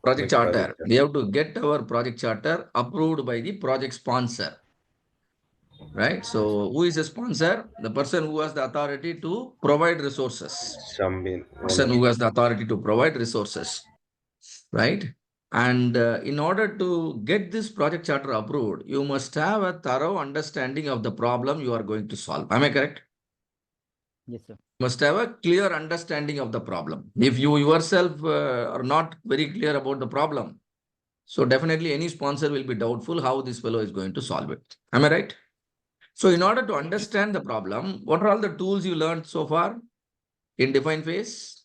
Project Like project charter. charter. We have to get our project charter approved by the project sponsor, right? So who is a sponsor? The person who has the authority to provide resources. Some in Person owner. who has the authority to provide resources, right? And in order to get this project charter approved, you must have a thorough understanding of the problem you are going to solve. Am I correct? Yes, sir. Must have a clear understanding of the problem. If you yourself are not very clear about the problem, so definitely any sponsor will be doubtful how this fellow is going to solve it. Am I right? So in order to understand the problem, what are all the tools you learned so far in define phase?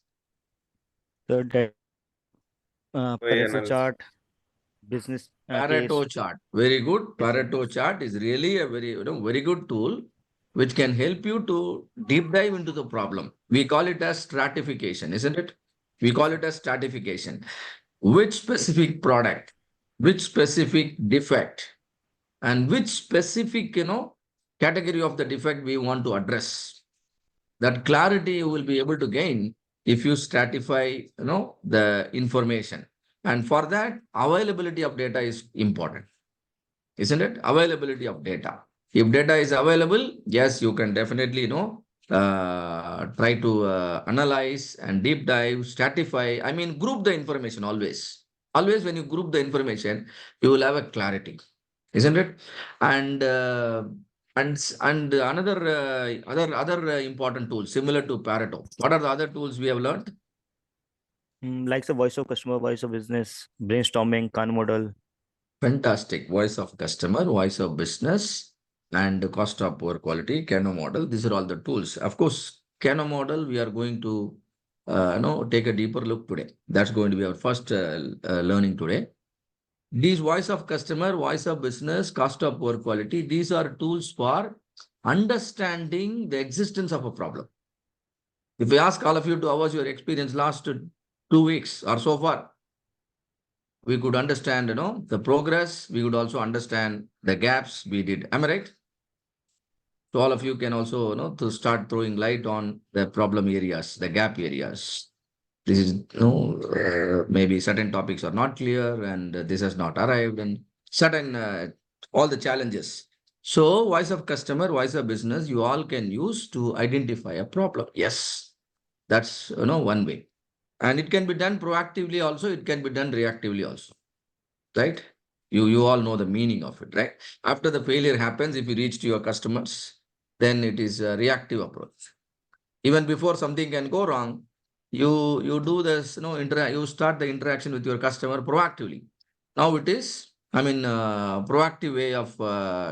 So that OA Pareto analysis. chart, business case. Pareto chart. Very good. Yes, sir. Pareto chart is really a very good tool which can help you to deep dive into the problem. We call it as stratification, isn't it? We Yes, call sir. it as stratification. Which specific product, which specific defect, and which specific, category of the defect we want to address. That clarity you will be able to gain if you stratify, the information. And for that, availability of data is important, isn't it? Availability of data. If data is available, yes, you can definitely, try to analyze and deep dive, stratify. I mean, group the information always. Always, when you group the information, you will have a clarity, isn't it? And and another other important tools similar to Pareto. What are the other tools we have learned? Like the voice of customer, voice of business, brainstorming, Kano model. Fantastic. Voice of customer, voice of business, and cost of poor quality, Kano model. These are all the tools. Of course, Kano model, we are going to take a deeper look today. That's going to be our first learning today. These voice of customer, voice of business, cost of poor quality, these are tools for understanding the existence of a problem. If we ask all of you to how was your experience last 2 weeks or so far, we could understand, the progress. We could also understand the gaps we did. Am I right? So all of you can also, to start throwing light on the problem areas, the gap areas. This is, maybe certain topics are not clear and this has not arrived and certain, all the challenges. So voice of customer, voice of business, you all can use to identify a problem. Yes, that's, one way. And it can be done proactively also. It can be done reactively also, right? You all know the meaning of it, right? After the failure happens, if you reach to your customers, then it is a reactive approach. Even before something can go wrong, you do this, you start the interaction with your customer proactively. Now it is, proactive way of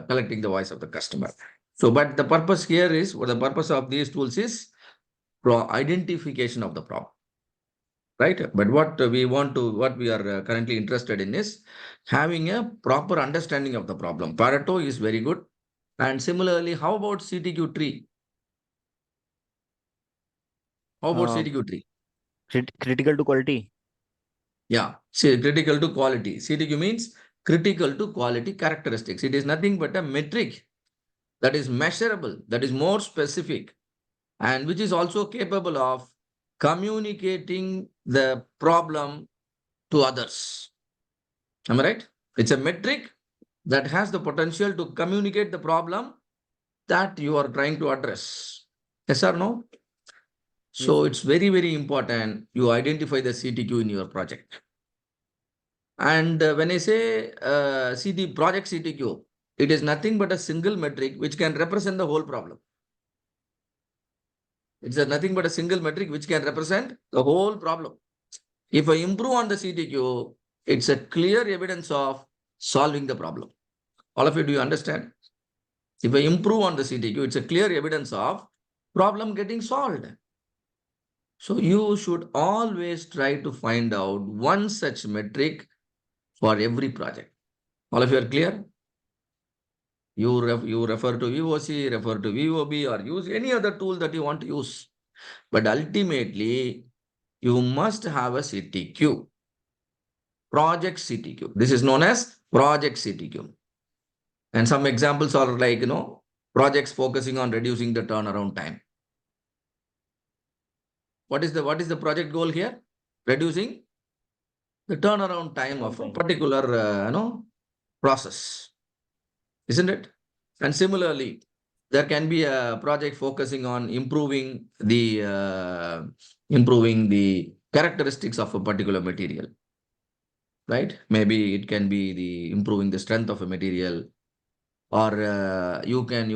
collecting the voice of the customer. So, but the purpose here is, what the purpose of these tools is, identification of the problem, right? But what we are currently interested in is having a proper understanding of the problem. Pareto is very good. And similarly, how about CTQ tree? How about Uh, CTQ tree? Critical to quality. Yeah, see, critical to quality. CTQ means critical to quality characteristics. It is nothing but a metric that is measurable, that is more specific, and which is also capable of communicating the problem to others. Am I right? It's a metric that has the potential to communicate the problem that you are trying to address. Yes or no? Yes, So sir. it's very, very important you identify the CTQ in your project. And when I say project CTQ, it is nothing but a single metric which can represent the whole problem. It's nothing but a single metric which can represent the whole problem. If I improve on the CTQ, it's a clear evidence of solving the problem. All of you, do you understand? If I improve on the CTQ, it's a clear evidence of problem getting solved. So you should always try to find out one such metric for every project. All of you are clear? You refer to VOC, refer to VOB, or use any other tool that you want to use. But ultimately, you must have a CTQ, project CTQ. This is known as project CTQ. And some examples are like, projects focusing on reducing the turnaround time. What is the project goal here? Reducing the turnaround time of a Time. particular, process, isn't it? And similarly, there can be a project focusing on improving the characteristics of a particular material, right? Maybe it can be the improving the strength of a material, or you can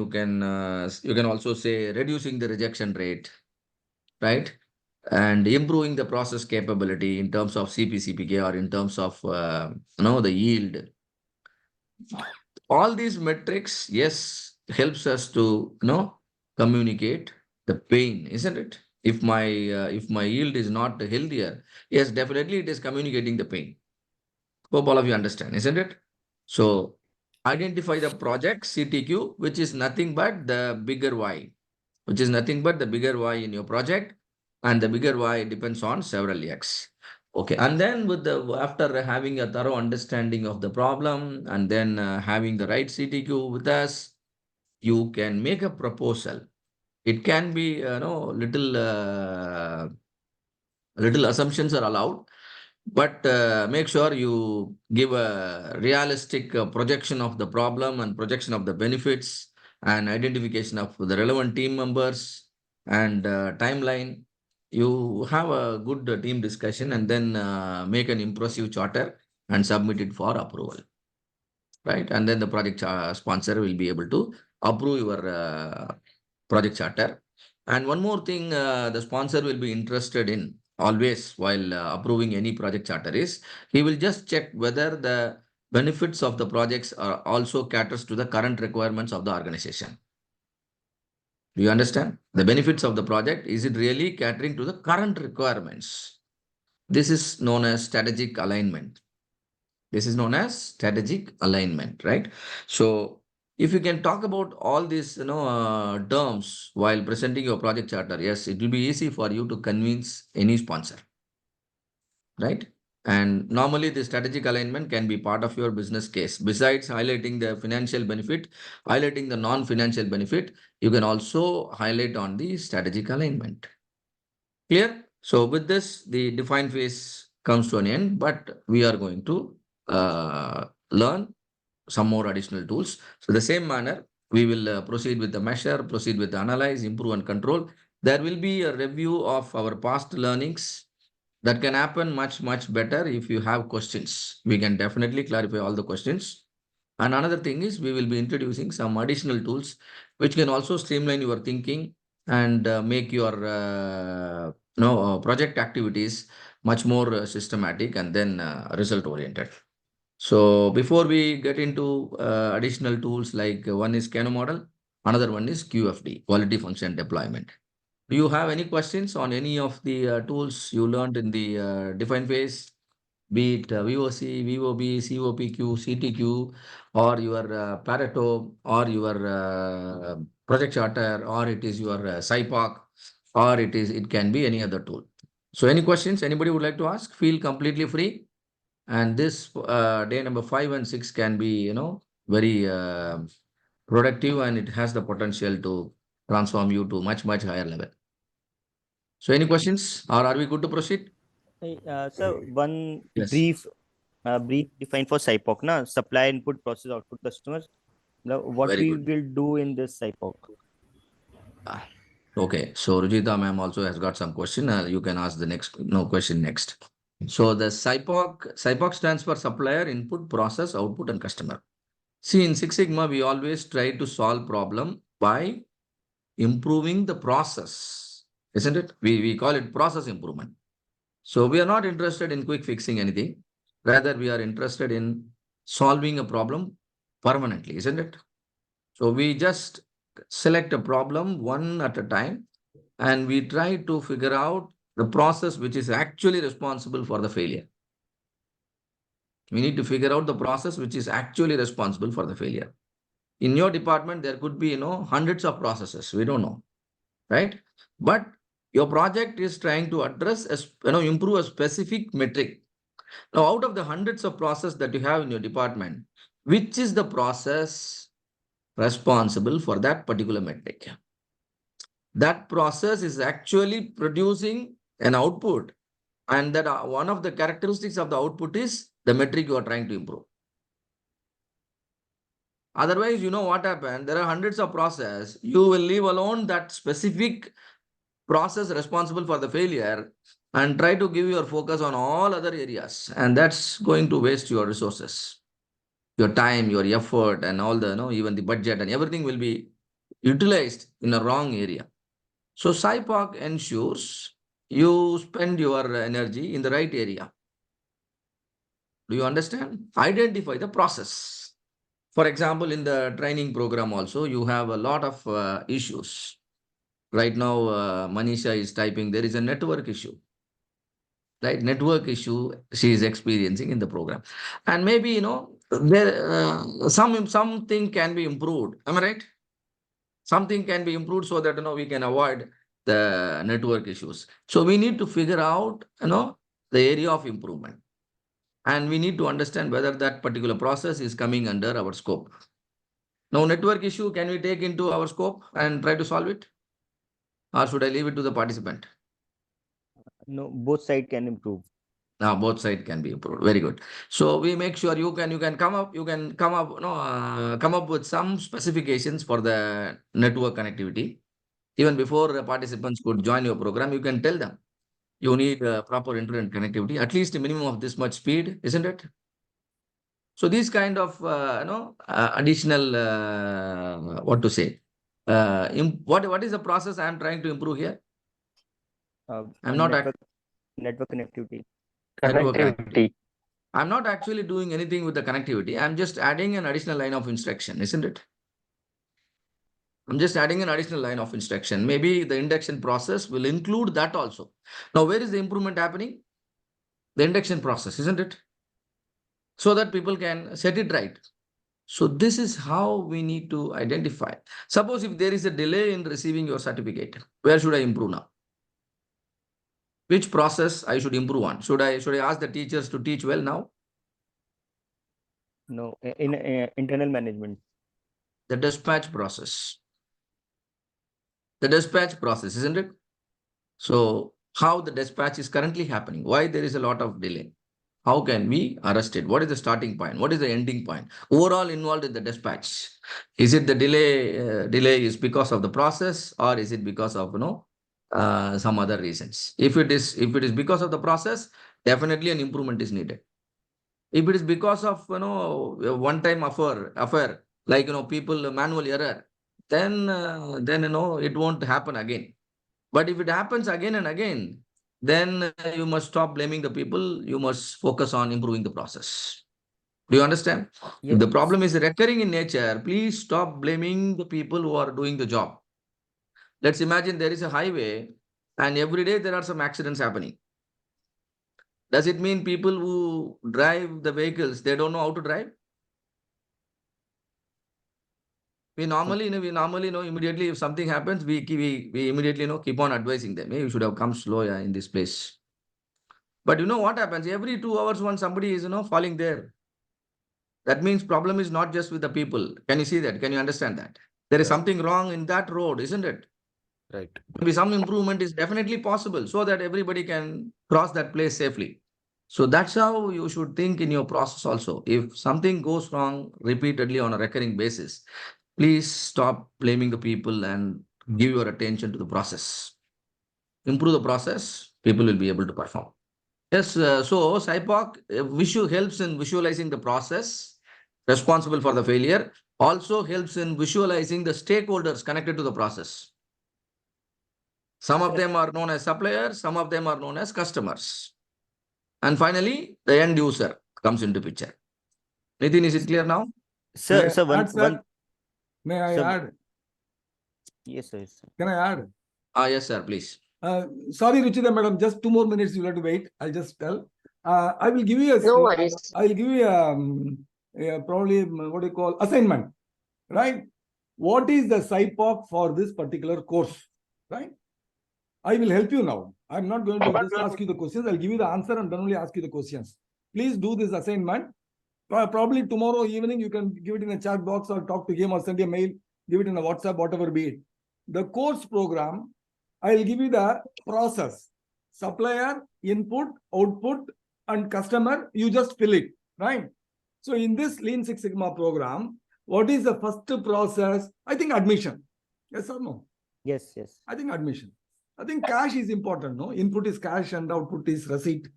also say reducing the rejection rate, right? And improving the process capability in terms of CP/CPK, or in terms of the yield. All these metrics, yes, helps us to communicate the pain, isn't it? If my yield is not healthier, yes, definitely it is communicating the pain. Hope all of you understand, isn't it? So identify the project CTQ, which is nothing but the bigger why, in your project, and the bigger why depends on several X. Okay, and then after having a thorough understanding of the problem, and then having the right CTQ with us, you can make a proposal. It can be little assumptions are allowed, but make sure you give a realistic projection of the problem, and projection of the benefits, and identification of the relevant team members, and timeline. You have a good team discussion, and then make an impressive charter and submit it for approval, right? And then the project sponsor will be able to approve your project charter. And one more thing, the sponsor will be interested in always while approving any project charter is, he will just check whether the benefits of the projects are also caters to the current requirements of the organization. Do you understand? The benefits of the project, is it really catering to the current requirements? This is known as strategic alignment. Right? So if you can talk about all these, terms while presenting your project charter, yes, it will be easy for you to convince any sponsor, right? And normally the strategic alignment can be part of your business case. Besides highlighting the financial benefit, highlighting the non-financial benefit, you can also highlight on the strategic alignment. Clear? So with this, the define phase comes to an end, but we are going to learn some more additional tools. So the same manner, we will proceed with the measure, proceed with the analyze, improve and control. There will be a review of our past learnings. That can happen much, much better if you have questions. We can definitely clarify all the questions. And another thing is, we will be introducing some additional tools which can also streamline your thinking, and make your project activities much more systematic, and then result oriented. So before we get into additional tools, like one is Kano model, another one is QFD, quality function deployment. Do you have any questions on any of the tools you learned in the define phase, be it VOC, VOB, COPQ, CTQ, or your Pareto, or your project charter, or it is your SIPOC, or it can be any other tool. So any questions anybody would like to ask? Feel completely free. And this day number 5 and 6 can be, very productive, and it has the potential to transform you to much, much higher level. So any questions, or are we good to proceed? So one Yes. brief define for SIPOC, na supply input process output customers. Now, what Very we good. will do in this SIPOC? Okay, so Rujita ma'am also has got some question. You can ask the next question next. So the SIPOC stands for supplier input process output and customer. See, in Six Sigma, we always try to solve problem by improving the process, isn't it? We call it process improvement. So we are not interested in quick fixing anything. Rather, we are interested in solving a problem permanently, isn't it? So we just select a problem one at a time, and we try to figure out the process which is actually responsible for the failure. We need to figure out the process which is actually responsible for the failure. In your department, there could be, hundreds of processes. We don't know, right? But your project is trying to address, improve a specific metric. Now, out of the hundreds of processes that you have in your department, which is the process responsible for that particular metric? That process is actually producing an output And that one of the characteristics of the output is the metric you are trying to improve. Otherwise, you know what happened? There are hundreds of processes. You will leave alone that specific process responsible for the failure and try to give your focus on all other areas. And that's going to waste your resources, your time, your effort, and all the, even the budget and everything will be utilized in a wrong area. So SIPOC ensures you spend your energy in the right area. Do you understand? Identify the process. For example, in the training program also, you have a lot of issues. Right now, Manisha is typing, there is a network issue, right? Network issue she is experiencing in the program. And maybe, there something can be improved. Am I right? Something can be improved so that, we can avoid the network issues. So we need to figure out, the area of improvement. And we need to understand whether that particular process is coming under our scope. Now, network issue, can we take into our scope and try to solve it? Or should I leave it to the participant? No, both side can improve. Now, both side can be improved. Very good. So we make sure you can come up, come up with some specifications for the network connectivity. Even before the participants could join your program, you can tell them you need proper internet connectivity, at least a minimum of this much speed, isn't it? So these kind of additional what to say? What is the process I am trying to improve here? I'm not Network connectivity. network connectivity. I'm not actually doing anything with the connectivity. I'm just adding an additional line of instruction, isn't it? I'm just adding an additional line of instruction. Maybe the induction process will include that also. Now, where is the improvement happening? The induction process, isn't it? So that people can set it right. So this is how we need to identify. Suppose if there is a delay in receiving your certificate, where should I improve now? Which process I should improve on? Should I ask the teachers to teach well now? No, in internal management. The dispatch process. The dispatch process, isn't it? So how the dispatch is currently happening? Why there is a lot of delay? How can we arrest it? What is the starting point? What is the ending point? Overall involved in the dispatch. Is it the delay? Delay is because of the process, or is it because of some other reasons? If it is because of the process, definitely an improvement is needed. If it is because of one-time affair like people manual error, then it won't happen again. But if it happens again and again, then you must stop blaming the people. You must focus on improving the process. Do you understand? Yes. If the problem is recurring in nature, please stop blaming the people who are doing the job. Let's imagine there is a highway and every day there are some accidents happening. Does it mean people who drive the vehicles, they don't know how to drive? We normally know immediately if something happens, we immediately keep on advising them. Hey, you should have come slow in this place. But you know what happens? Every 2 hours, when somebody is falling there, that means problem is not just with the people. Can you see that? Can you understand that? There is something wrong in that road, isn't it? Right. Maybe some improvement is definitely possible so that everybody can cross that place safely. So that's how you should think in your process also. If something goes wrong repeatedly on a recurring basis, please stop blaming the people and give your attention to the process. Improve the process, people will be able to perform. Yes, so SIPOC helps in visualizing the process responsible for the failure, also helps in visualizing the stakeholders connected to the process. Some of them are known as suppliers, some of them are known as customers. And finally, the end user comes into picture. Nitin, is it clear now? Sir, May I sir, add? yes, sir. Can I add? Yes, sir, please. Sorry, Ruchita madam, just 2 more minutes you have to wait. I'll just tell. I will give you a. No worries. I'll give you probably what do you call assignment, right? What is the SIPOC for this particular course, right? I will help you now. I'm not going to just ask you the questions. I'll give you the answer and then only ask you the questions. Please do this assignment. Probably tomorrow evening, you can give it in a chat box or talk to him or send a mail, give it in a WhatsApp, whatever be it. The course program, I'll give you the process. supplier, input, output, and customer, you just fill it, right? So in this Lean Six Sigma program, what is the first process? I think admission. Yes or no? Yes, yes. I think admission. I think cash is important, no? Input is cash and output is receipt.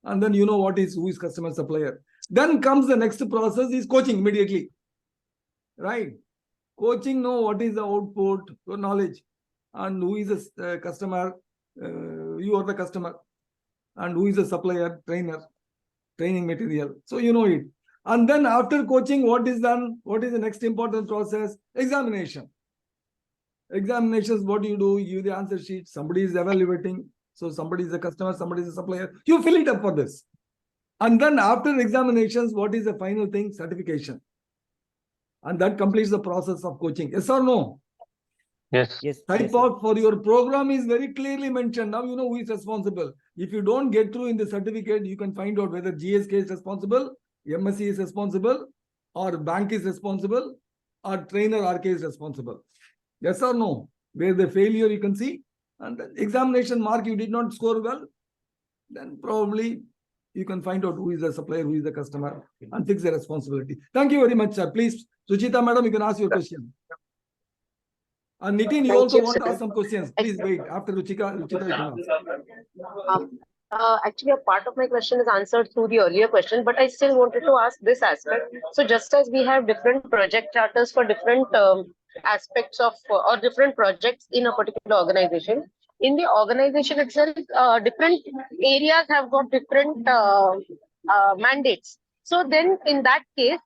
And then you know who is customer, supplier. Then comes the next process is coaching immediately. Right? Coaching, know what is the output, your knowledge, and who is the customer, you are the customer, and who is the supplier, trainer, training material. So you know it. And then after coaching, what is done? What is the next important process? Examination. Examinations, what do? You give the answer sheet. Somebody is evaluating. So somebody is a customer, somebody is a supplier. You fill it up for this. And then after examinations, what is the final thing? Certification. And that completes the process of coaching. Yes or no? Yes. Yes. Type Yes, sir. out for your program is very clearly mentioned. Now you know who is responsible. If you don't get through in the certificate, you can find out whether GSK is responsible, MSc is responsible, or bank is responsible, or trainer RK is responsible. Yes or no? Where the failure you can see, and the examination mark you did not score well, then probably you can find out who is the supplier, who is the customer, and fix the responsibility. Thank you very much, sir. Please, Suchita madam, you can ask your question. And Nitin, you Thank also you, want to sir. ask some questions. Please wait. After Ruchita, you can ask. Actually, a part of my question is answered through the earlier question, but I still wanted to ask this aspect. So, just as we have different project charters for different aspects of or different projects in a particular organization, in the organization itself, different areas have got different mandates. So, then in that case,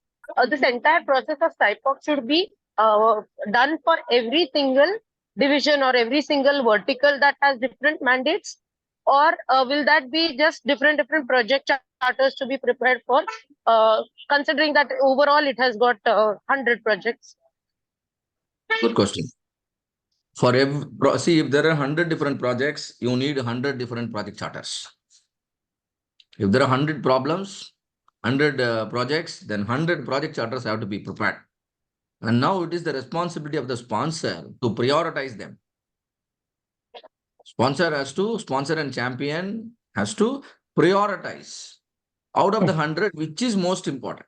this entire process of SIPOC should be done for every single division or every single vertical that has different mandates, or will that be just different project charters to be prepared for, considering that overall it has got 100 projects? Good question. For every, see, if there are 100 different projects, you need 100 different project charters. If there are 100 problems, 100 projects, then 100 project charters have to be prepared. And now it is the responsibility of the sponsor to prioritize them. Sponsor and champion has to prioritize out of the 100, which is most important.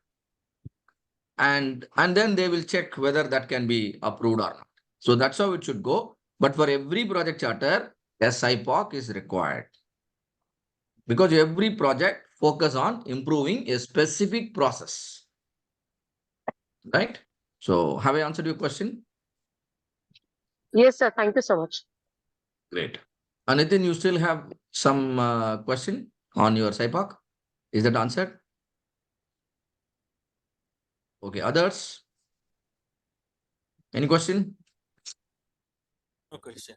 And then they will check whether that can be approved or not. So that's how it should go. But for every project charter, a SIPOC is required. Because every project focus on improving a specific process. Right? So have I answered your question? Yes, sir. Thank you so much. Great. Nitin, you still have some question on your SIPOC? Is that answered? Okay, others? Any question? No question.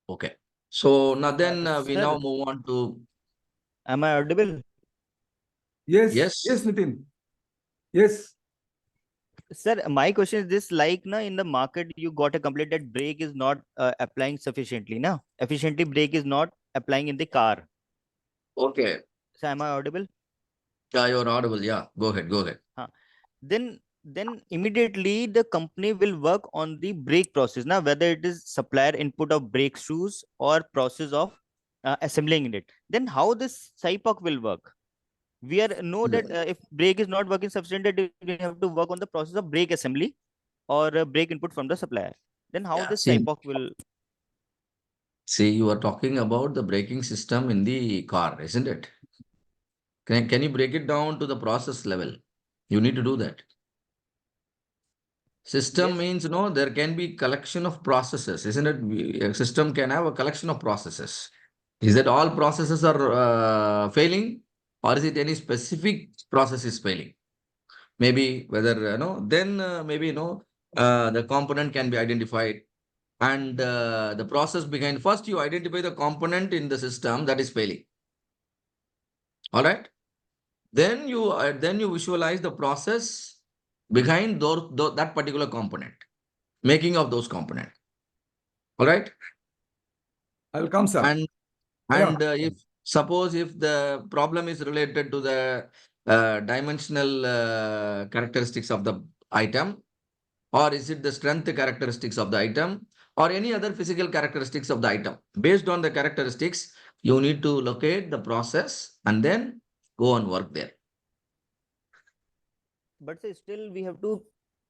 Okay. So now then we Sir. now move on to... Am I audible? Yes. Yes. Yes, Nitin. Yes. Sir, my question is this: like, na, in the market, you got a complaint that brake is not applying sufficiently. Na, efficiently brake is not applying in the car. Okay. So, am I audible? Yeah, you're audible. Yeah, go ahead. Go ahead. Then immediately the company will work on the brake process. Now, whether it is supplier input of brake shoes or process of assembling it. Then how this SIPOC will work? We are know that if brake is not working sufficiently, we have to work on the process of brake assembly or brake input from the supplier. Then how Yeah, this see, SIPOC will... you are talking about the braking system in the car, isn't it? Can you break it down to the process level? You need to do that. System Yes. means, there can be collection of processes, isn't it? A system can have a collection of processes. Is that all processes are failing, or is it any specific process is failing? Maybe whether, then maybe, the component can be identified, and the process behind. First, you identify the component in the system that is failing. All right. Then you visualize the process behind that particular component, making of those component. All right. I'll come, sir. And Yeah. if the problem is related to the dimensional characteristics of the item, or is it the strength characteristics of the item, or any other physical characteristics of the item. Based on the characteristics, you need to locate the process and then go and work there. But say still we have to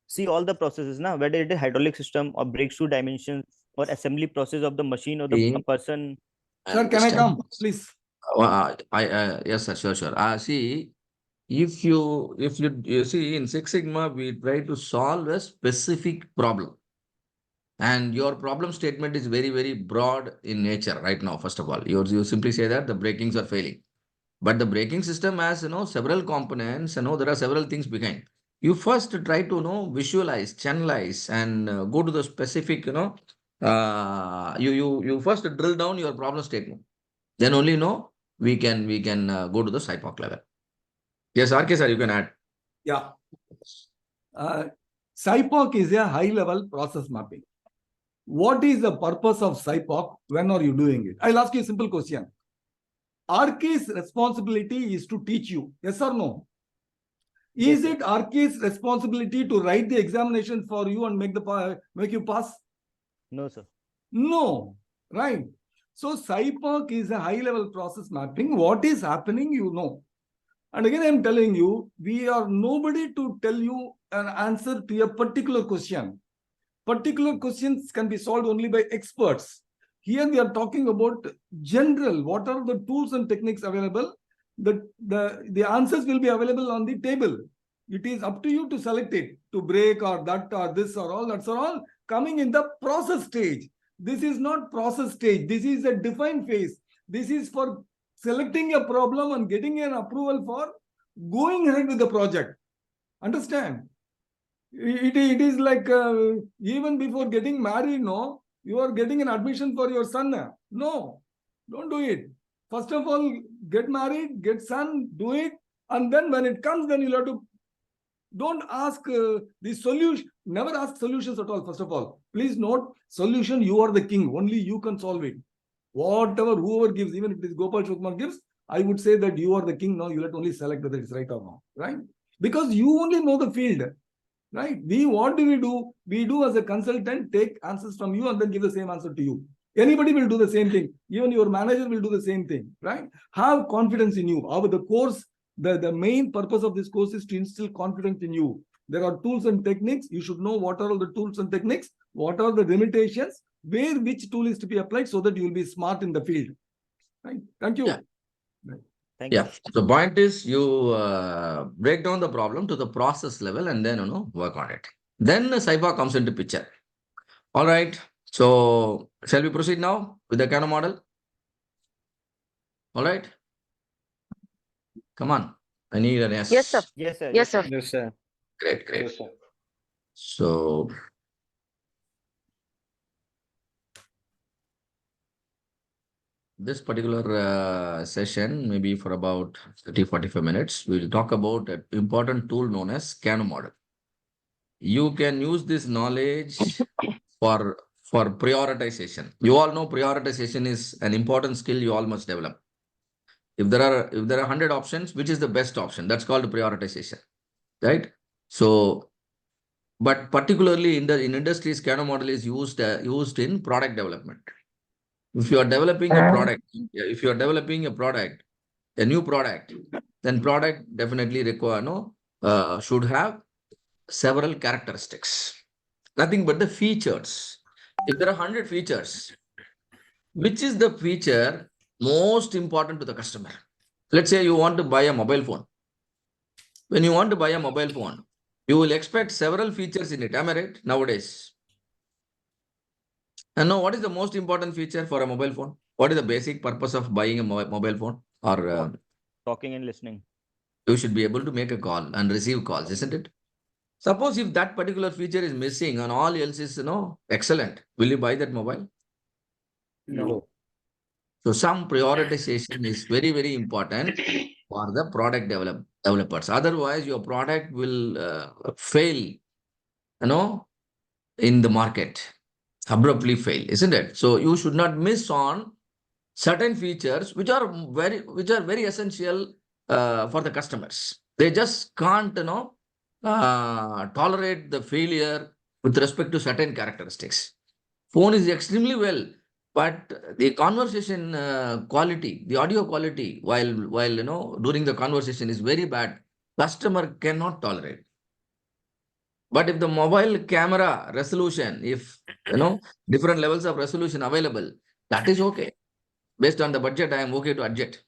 see all the processes now, whether it is hydraulic system or breakthrough dimensions or assembly process of the machine or the a See, person. Sir, can I come, please? Yes, sir, sure. See, if you see in Six Sigma, we try to solve a specific problem. And your problem statement is very, very broad in nature right now. First of all, you simply say that the brakings are failing. But the braking system has, several components, there are several things behind. You first try to, visualize, channelize, and go to the specific, you first drill down your problem statement. Then only, we can go to the SIPOC level. Yes, RK sir, you can add. Yeah. SIPOC is a high-level process mapping. What is the purpose of SIPOC? When are you doing it? I'll ask you a simple question. RK's responsibility is to teach you, yes or no? Is Yes, it RK's responsibility to write the examination for you and make you pass? No, sir. No, right? So SIPOC is a high-level process mapping. What is happening, you know. And again, I'm telling you, we are nobody to tell you an answer to a particular question. Particular questions can be solved only by experts. Here we are talking about general. What are the tools and techniques available? The answers will be available on the table. It is up to you to select it, to break or that or this or all. That's all coming in the process stage. This is not process stage. This is a defined phase. This is for selecting a problem and getting an approval for going ahead with the project. Understand? It is like even before getting married, no, you are getting an admission for your son. No, don't do it. First of all, get married, get son, do it. And then when it comes, then you'll have to, don't ask the solution. Never ask solutions at all, first of all. Please note, solution, you are the king. Only you can solve it. Whatever, whoever gives, even if it is Gopal Shukmar gives, I would say that you are the king. Now you have to only select whether it's right or wrong, right? Because you only know the field. Right? What do? We do as a consultant, take answers from you and then give the same answer to you. Anybody will do the same thing. Even your manager will do the same thing, right? Have confidence in you. The course, the main purpose of this course is to instill confidence in you. There are tools and techniques. You should know what are all the tools and techniques, what are the limitations, where which tool is to be applied so that you will be smart in the field. Right? Thank you. Yeah. Right. Thank you. Yeah. The point is you break down the problem to the process level and then, work on it. Then the SIPOC comes into picture. All right. So shall we proceed now with the Kano model? All right. Come on. I need an yes. Yes, sir. Yes, sir. Yes, sir. Yes, sir. Great, great. Yes, sir. So this particular session, maybe for about 30-45 minutes, we will talk about an important tool known as Kano model. You can use this knowledge for prioritization. You all know prioritization is an important skill you all must develop. If there are 100 options, which is the best option? That's called prioritization, right? So, but particularly in industries, Kano model is used in product development. If you are developing a product, a new product, then product definitely should have several characteristics. Nothing but the features. If there are 100 features, which is the feature most important to the customer? Let's say you want to buy a mobile phone. When you want to buy a mobile phone, you will expect several features in it. Am I right? Nowadays. And now, what is the most important feature for a mobile phone? What is the basic purpose of buying a mobile phone? Or Talking and listening. you should be able to make a call and receive calls, isn't it? Suppose if that particular feature is missing and all else is, excellent, will you buy that mobile? No. So some prioritization is very, very important for the product developers. Otherwise, your product will fail, in the market, abruptly fail, isn't it? So you should not miss on certain features which are very essential for the customers. They just can't, tolerate the failure with respect to certain characteristics. Phone is extremely well, but the conversation quality, the audio quality, while during the conversation is very bad. Customer cannot tolerate. But if the mobile camera resolution, if different levels of resolution available, that is okay. Based on the budget, I am okay to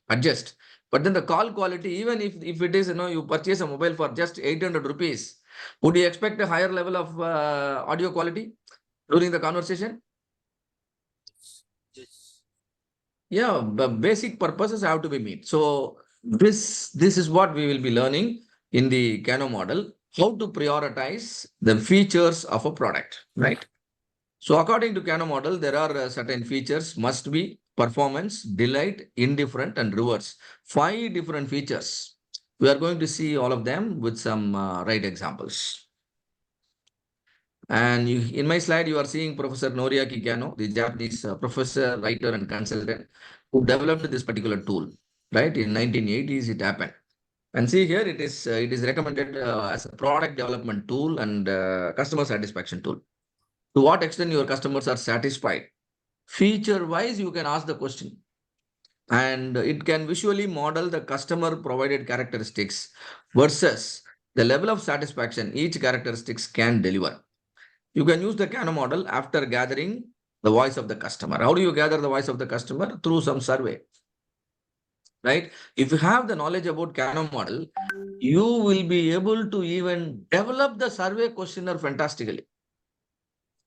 adjust. But then the call quality, even if it is, you purchase a mobile for just 800 rupees, would you expect a higher level of audio quality during the conversation? Yes. Yeah, the basic purposes have to be met. So this is what we will be learning in the Kano model, how to prioritize the features of a product, right? So according to Kano model, there are certain features must be performance, delight, indifferent, and reverse. 5 different features. We are going to see all of them with some right examples. And in my slide, you are seeing Professor Noriaki Kano, the Japanese professor, writer, and consultant who developed this particular tool, right? In 1980s, it happened. And see here, it is recommended as a product development tool and customer satisfaction tool. To what extent your customers are satisfied? Feature-wise, you can ask the question. And it can visually model the customer provided characteristics versus the level of satisfaction each characteristics can deliver. You can use the Kano model after gathering the voice of the customer. How do you gather the voice of the customer? Through some survey, right? If you have the knowledge about Kano model, you will be able to even develop the survey questionnaire fantastically.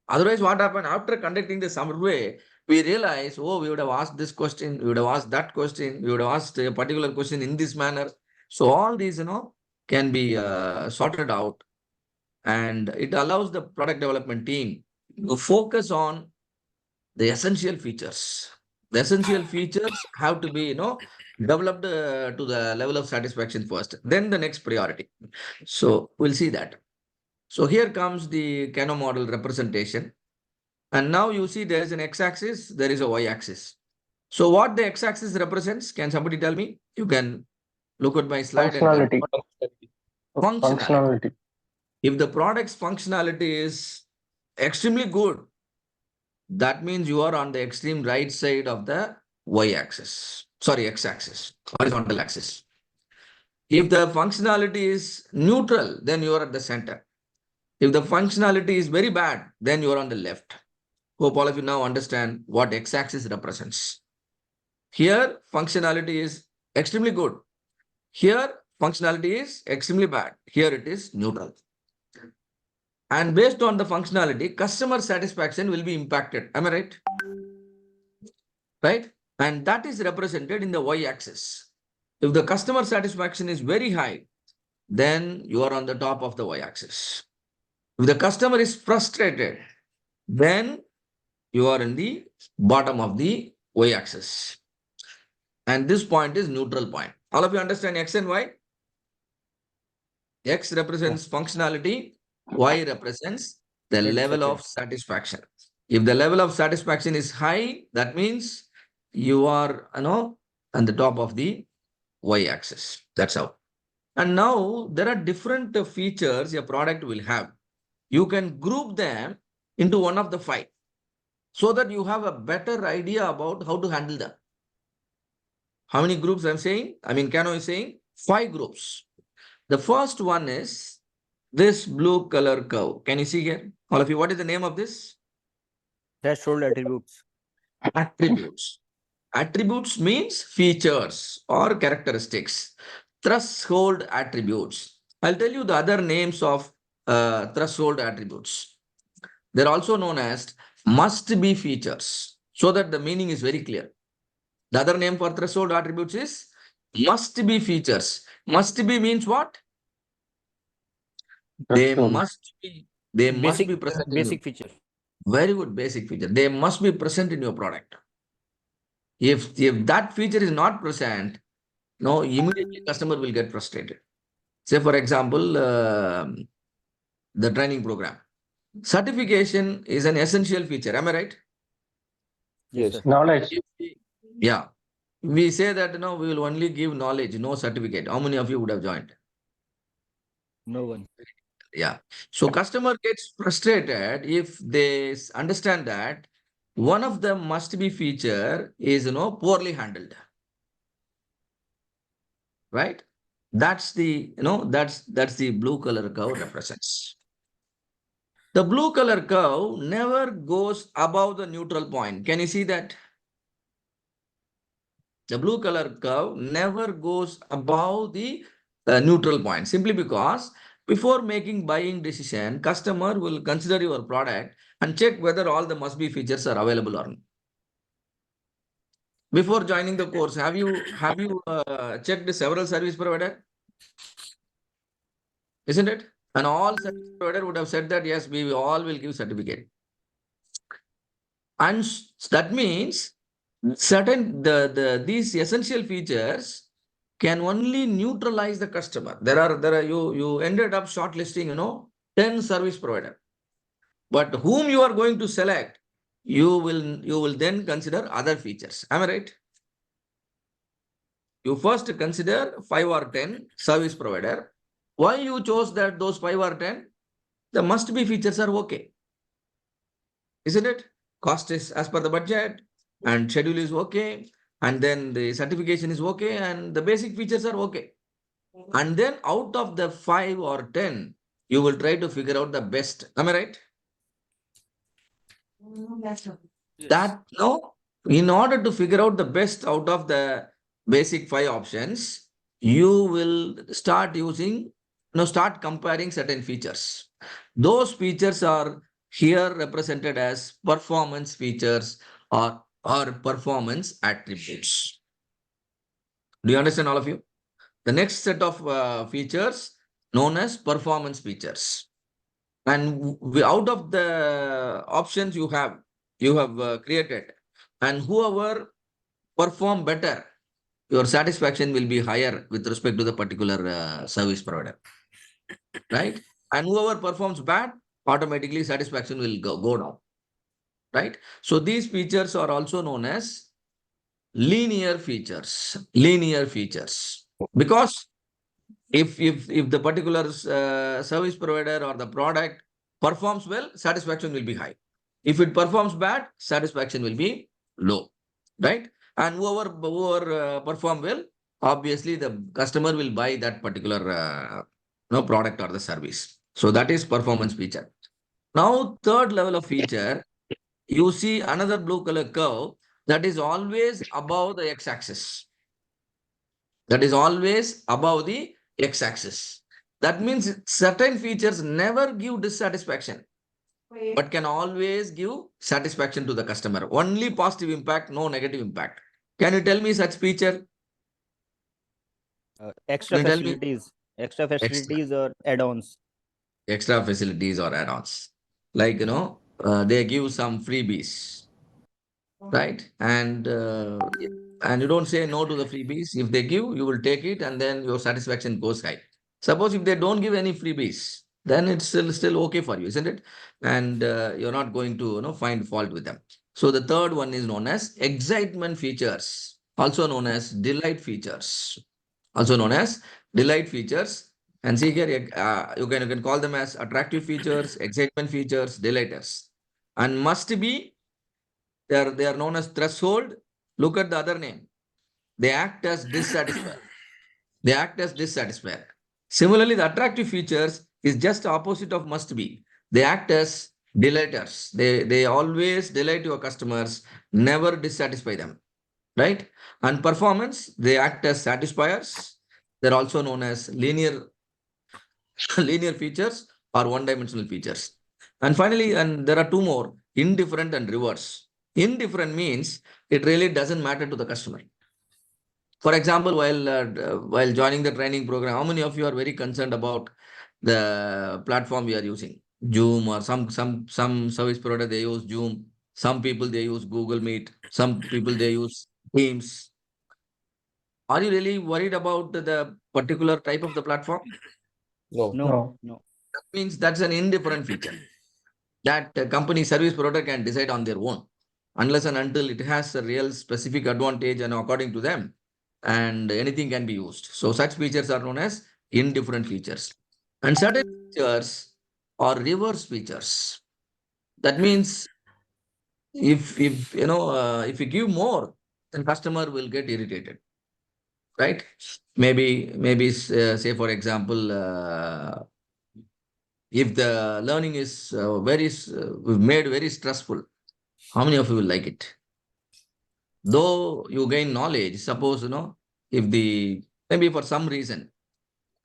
Otherwise, what happened after conducting the survey, we realize, oh, we would have asked this question, we would have asked that question, we would have asked a particular question in this manner. So all these, can be sorted out, and it allows the product development team to focus on the essential features. The essential features have to be, developed to the level of satisfaction first, then the next priority. So we'll see that. So here comes the Kano model representation. And now you see there is an x-axis, there is a y-axis. So what the x-axis represents, can somebody tell me? You can look at my slide and tell me. Functionality. Functionality. If the product's functionality is extremely good, that means you are on the extreme right side of the y-axis. Sorry, x-axis, horizontal axis. If the functionality is neutral, then you are at the center. If the functionality is very bad, then you are on the left. Hope all of you now understand what x-axis represents. Here, functionality is extremely good. Here, functionality is extremely bad. Here it is neutral. And based on the functionality, customer satisfaction will be impacted. Am I right? Right? And that is represented in the y-axis. If the customer satisfaction is very high, then you are on the top of the y-axis. If the customer is frustrated, then you are in the bottom of the y-axis. And this point is neutral point. All of you understand X and Y? X represents functionality, Y represents the level of satisfaction. If the level of satisfaction is high, that means you are, on the top of the y-axis. That's how. And now there are different features a product will have. You can group them into one of the 5 so that you have a better idea about how to handle them. How many groups I'm saying? Kano is saying 5 groups. The first one is this blue color curve. Can you see here? All of you, what is the name of this? Threshold attributes. Attributes. Attributes means features or characteristics. Threshold attributes. I'll tell you the other names of threshold attributes. They're also known as must-be features, so that the meaning is very clear. The other name for threshold attributes is must-be features. Must-be means what? They must be present in Basic feature. very good basic feature. They must be present in your product. If that feature is not present, no, immediately customer will get frustrated. Say for example, the training program. Certification is an essential feature. Am I right? Yes, sir. Knowledge. Yeah. We say that we will only give knowledge, no certificate. How many of you would have joined? No one. Yeah. So customer gets frustrated if they understand that one of the must-be feature is, poorly handled, right? That's the, that's the blue color curve represents. The blue color curve never goes above the neutral point. Can you see that? The blue color curve never goes above the neutral point, simply because before making buying decision, customer will consider your product and check whether all the must-be features are available or not. Before joining the course, have you checked several service provider? Isn't it? And all service provider would have said that yes, we all will give certificate. And that means certain these essential features can only neutralize the customer. You ended up shortlisting 10 service provider, but whom you are going to select, you will then consider other features. Am I right? You first consider 5 or 10 service provider. Why you chose those 5 or 10? The must be features are okay, isn't it? Cost is as per the budget, and schedule is okay, and then the certification is okay, and the basic features are okay. And then out of the 5 or 10, you will try to figure out the best. Am I right? That no, in order to figure out the best out of the basic 5 options, you will start using, start comparing certain features. Those features are here represented as performance features or performance attributes. Do you understand, all of you? The next set of features known as performance features. And out of the options you have created, and whoever perform better, your satisfaction will be higher with respect to the particular service provider, right? And whoever performs bad, automatically satisfaction will go down, right? So these features are also known as linear features. Linear features, because if the particular service provider or the product performs well, satisfaction will be high. If it performs bad, satisfaction will be low, right? And whoever perform well, obviously the customer will buy that particular product or the service. So that is performance feature. Now third level of feature, you see another blue color curve that is always above the x-axis. That is always above the x-axis. That means certain features never give dissatisfaction, but can always give satisfaction to the customer. Only positive impact, no negative impact. Can you tell me such feature? Extra Can you tell me extra facilities or add-ons. extra facilities or add-ons? Like, they give some freebies, right? And you don't say no to the freebies. If they give, you will take it, and then your satisfaction goes high. Suppose if they don't give any freebies, then it's still okay for you, isn't it? And you're not going to find fault with them. So the third one is known as excitement features, also known as delight features, also known as delight features. And see here, you can call them as attractive features, excitement features, delighters, and must be. They are known as threshold. Look at the other name. They act as dissatisfier. They act as dissatisfier. Similarly, the attractive features is just opposite of must be. They act as delighters. They always delight your customers, never dissatisfy them, right? And performance, they act as satisfiers. They're also known as linear linear features or one-dimensional features. And finally, and there are two more, indifferent and reverse. Indifferent means it really doesn't matter to the customer. For example, while joining the training program, how many of you are very concerned about the platform we are using? Zoom, or some service provider, they use Zoom. Some people, they use Google Meet. Some people, they use Teams. Are you really worried about the particular type of the platform? No. No. That means that's an indifferent feature that company service provider can decide on their own, unless and until it has a real specific advantage and according to them, and anything can be used. So such features are known as indifferent features. And certain features are reverse features. That means if if you give more, then customer will get irritated, right? Maybe say for example, if the learning is made very stressful, how many of you will like it? Though you gain knowledge, suppose if the maybe for some reason,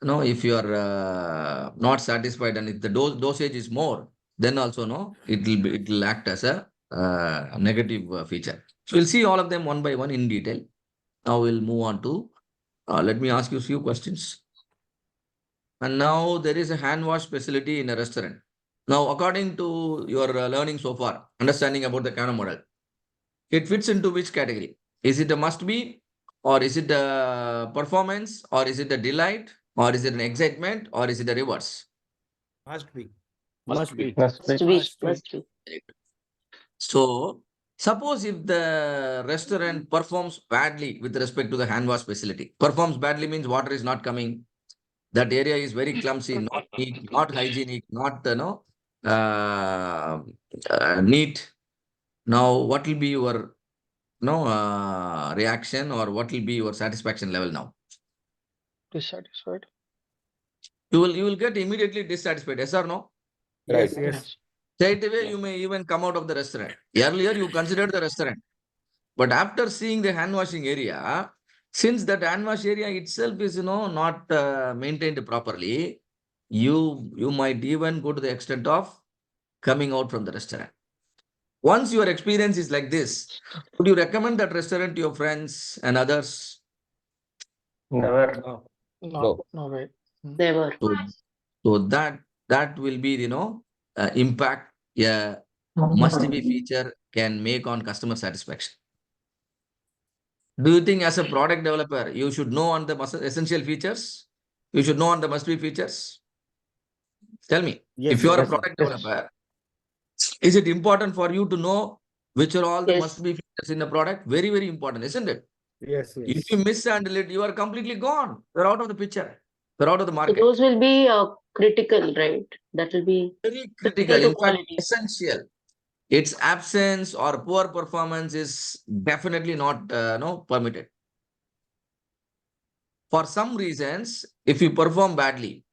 if you are not satisfied and if the dosage is more, then also it will act as a negative feature. So we'll see all of them one by one in detail. Now we'll move on to let me ask you a few questions. And now there is a hand wash facility in a restaurant. Now, according to your learning so far, understanding about the Kano model, it fits into which category? Is it a must be, or is it a performance, or is it a delight, or is it an excitement, or is it a reverse? Must be. Must be. Must be. Must be. Must be. So, suppose if the restaurant performs badly with respect to the hand wash facility, performs badly means water is not coming. That area is very clumsy, not neat, not hygienic, not neat. Now, what will be your reaction, or what will be your satisfaction level now? Dissatisfied. You will get immediately dissatisfied, yes or no? Yes, Right. yes. Straight away, you may even come out of the restaurant. Earlier, you considered the restaurant, but after seeing the hand washing area, since that hand wash area itself is not maintained properly, you might even go to the extent of coming out from the restaurant. Once your experience is like this, would you recommend that restaurant to your friends and others? Never. No. No. No way. Never. So that will be impact a must-be feature can make on customer satisfaction. Do you think as a product developer you should know on the essential features? You should know on the must-be features. Tell me, Yes, if you are a yes, sir. product developer, is it important for you to know which are all the Yes. must-be features in the product? Very, very important, isn't it? Yes, If yes. you mishandle it, you are completely gone. You're out of the picture. You're out of the So market. those will be critical, right? That will be Very critical critical, to in fact, quality. essential. Its absence or poor performance is definitely not permitted. For some reasons, if you perform badly,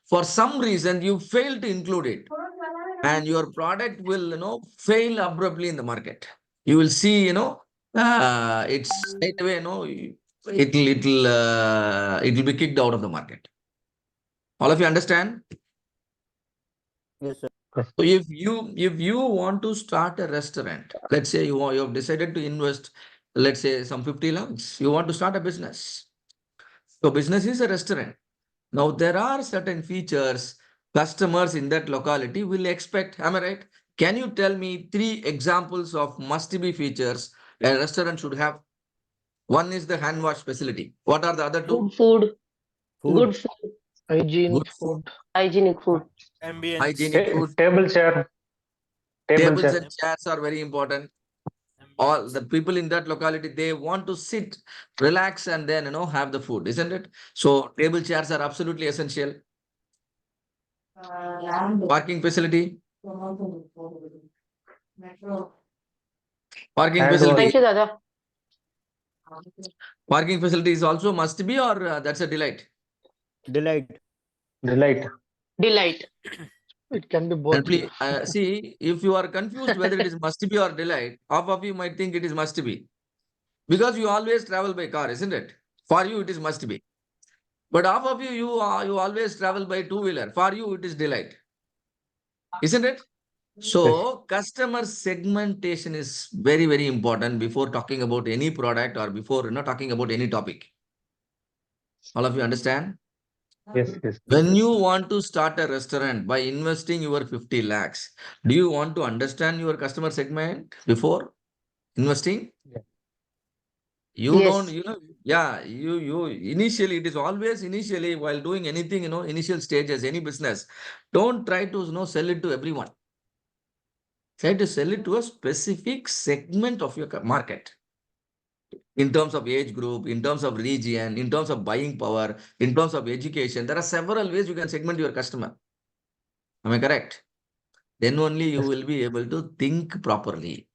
for some reason you fail to include it, and your product will fail abruptly in the market. You will see it's straight away it'll be kicked out of the market. All of you understand? Yes, sir. So if you want to start a restaurant, let's say you have decided to invest, let's say some 50 lakhs, you want to start a business. So business is a restaurant. Now there are certain features customers in that locality will expect. Am I right? Can you tell me 3 examples of must-be features a restaurant should have? One is the hand wash facility. What are the other two? Good food, Food. good food, Hygiene, Good food, food. hygienic food. Ambience. hygienic food. Table chair. Table Tables chair. and chairs are very important. All the people in that locality, they want to sit, relax, and then have the food, isn't it? So table chairs are absolutely essential. Parking facility. Parking Hand facility. Thank you, Dada. Parking facility is also must be, or that's a delight. Delight. Delight. Delight. It can be And both. please see, if you are confused whether it is must be or delight, half of you might think it is must be, because you always travel by car, isn't it? For you, it is must be. But half of you always travel by two-wheeler. For you, it is delight, isn't it? So customer segmentation is very, very important before talking about any product or before talking about any topic. All of you understand? Yes, yes. When you want to start a restaurant by investing your 50 lakhs, do you want to understand your customer segment before investing? Yeah. You don't, Yes. you initially, it is always initially while doing anything, initial stages, any business, don't try to sell it to everyone. Try to sell it to a specific segment of your market. In terms of age group, in terms of region, in terms of buying power, in terms of education, there are several ways you can segment your customer. Am I correct? Then only you Yes. will be able to think properly.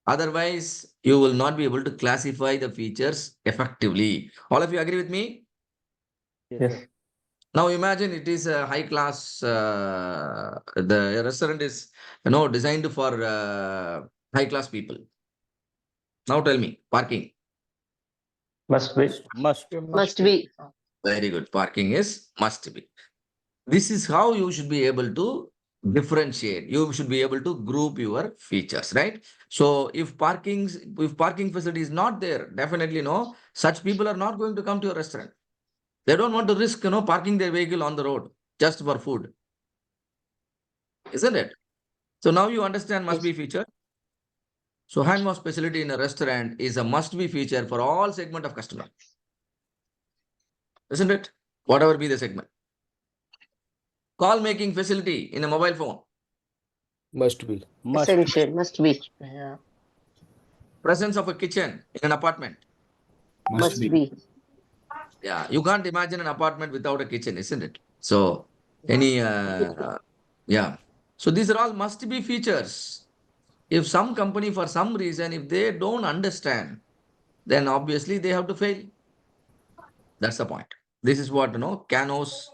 Otherwise, you will not be able to classify the features effectively. All of you agree with me? Yes. Now imagine it is a high class, the restaurant is, designed for high class people. Now tell me, parking. Must be. Must. Must be. Very good. Parking is must be. This is how you should be able to differentiate. You should be able to group your features, right? So if parking facility is not there, definitely no, such people are not going to come to your restaurant. They don't want to risk, parking their vehicle on the road just for food, isn't it? So now you understand must be feature. So hand wash facility in a restaurant is a must be feature for all segment of customer, isn't it? Whatever be the segment. Call making facility in a mobile phone. Must be. Must. Essential. Must be. Yeah. Presence of a kitchen in an apartment. Must be. Yeah, you can't imagine an apartment without a kitchen, isn't it? So any yeah. So these are all must be features. If some company for some reason, if they don't understand, then obviously they have to fail. That's the point. This is what Kano's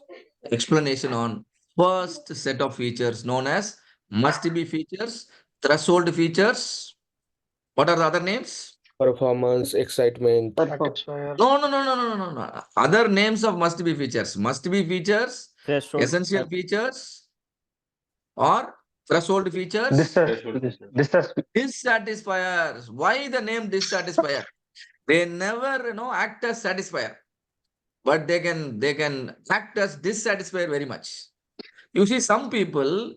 explanation on first set of features known as must be features, threshold features. What are the other names? Performance, excitement. No, no, no, no, no, no, no, no. Other names of must be features. Must be features, Threshold. essential features, or threshold features. Dissatisfiers. Why the name dissatisfier? They never, act as satisfier, but they can act as dissatisfier very much. You see, some people,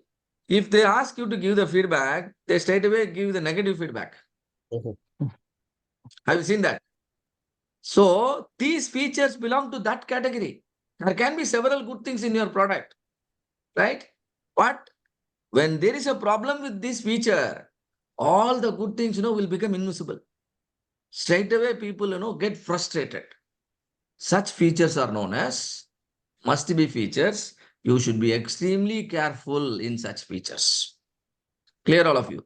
if they ask you to give the feedback, they straight away give the negative feedback. Mhm. Have you seen that? So these features belong to that category. There can be several good things in your product, right? But when there is a problem with this feature, all the good things, will become invisible. Straight away, people, get frustrated. Such features are known as must be features. You should be extremely careful in such features. Clear, all of you?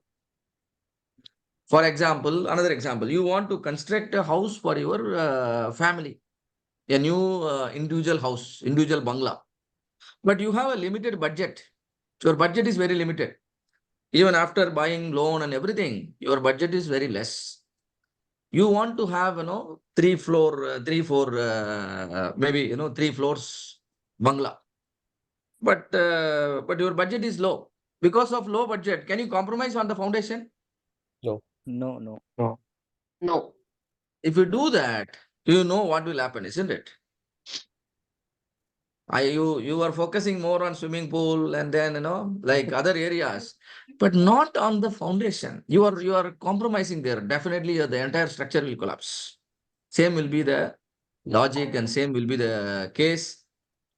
For example, another example, you want to construct a house for your family, a new individual house, individual bungalow, but you have a limited budget. Your budget is very limited. Even after buying loan and everything, your budget is very less. You want to have, maybe, 3 floors bungalow, but your budget is low. Because of low budget, can you compromise on the foundation? No. No, no. No. If you do that, you know what will happen, isn't it? You are focusing more on swimming pool and then like other areas, but not on the foundation. You are compromising there. Definitely, the entire structure will collapse. Same will be the logic and same will be the case.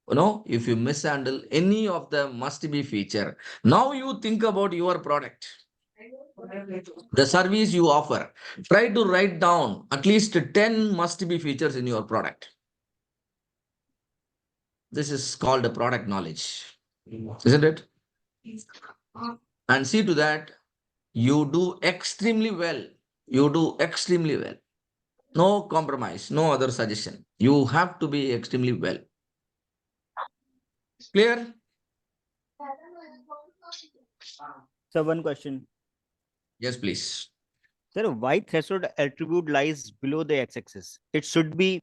If you mishandle any of the must be feature, now you think about your product, the service you offer. Try to write down at least 10 must be features in your product. This is called a product knowledge, isn't it? And see to that you do extremely well. You do extremely well. No compromise, no other suggestion. You have to be extremely well. Clear? So one question. Yes, please. Sir, why threshold attribute lies below the x-axis? It should be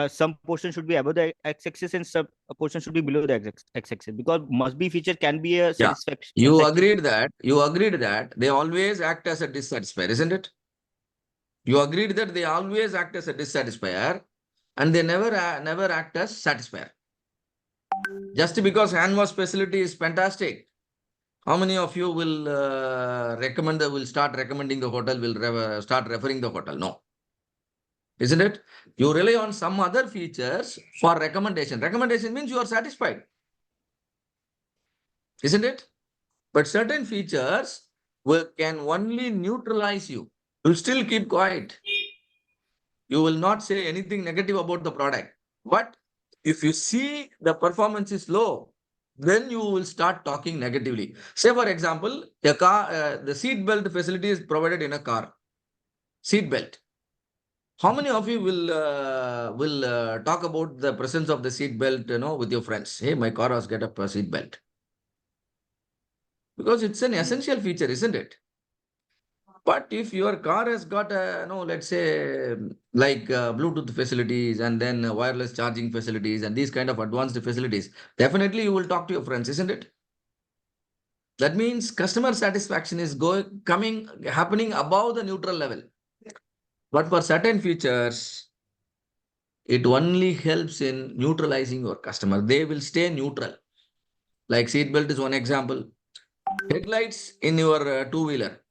some portion should be above the x-axis and some portion should be below the x-axis, because must be feature can be a Yeah. satisfaction. You agreed that they always act as a dissatisfier, isn't it? You agreed that they always act as a dissatisfier and they never act as satisfier. Just because hand wash facility is fantastic, how many of you will will start recommending the hotel, will start referring the hotel? No. Isn't it? You rely on some other features for recommendation. Recommendation means you are satisfied. Isn't it? But certain features can only neutralize you. You'll still keep quiet. You will not say anything negative about the product. But if you see the performance is low, then you will start talking negatively. Say, for example, the seat belt facility is provided in a car. seat belt. How many of you will talk about the presence of the seat belt, with your friends? Hey, my car has got a seat belt. Because it's an essential feature, isn't it? But if your car has got let's say like Bluetooth facilities and then wireless charging facilities and these kind of advanced facilities, definitely you will talk to your friends, isn't it? That means customer satisfaction is happening above the neutral level. But for certain features, it only helps in neutralizing your customer. They will stay neutral. Like seatbelt is one example. Headlights in your two-wheeler.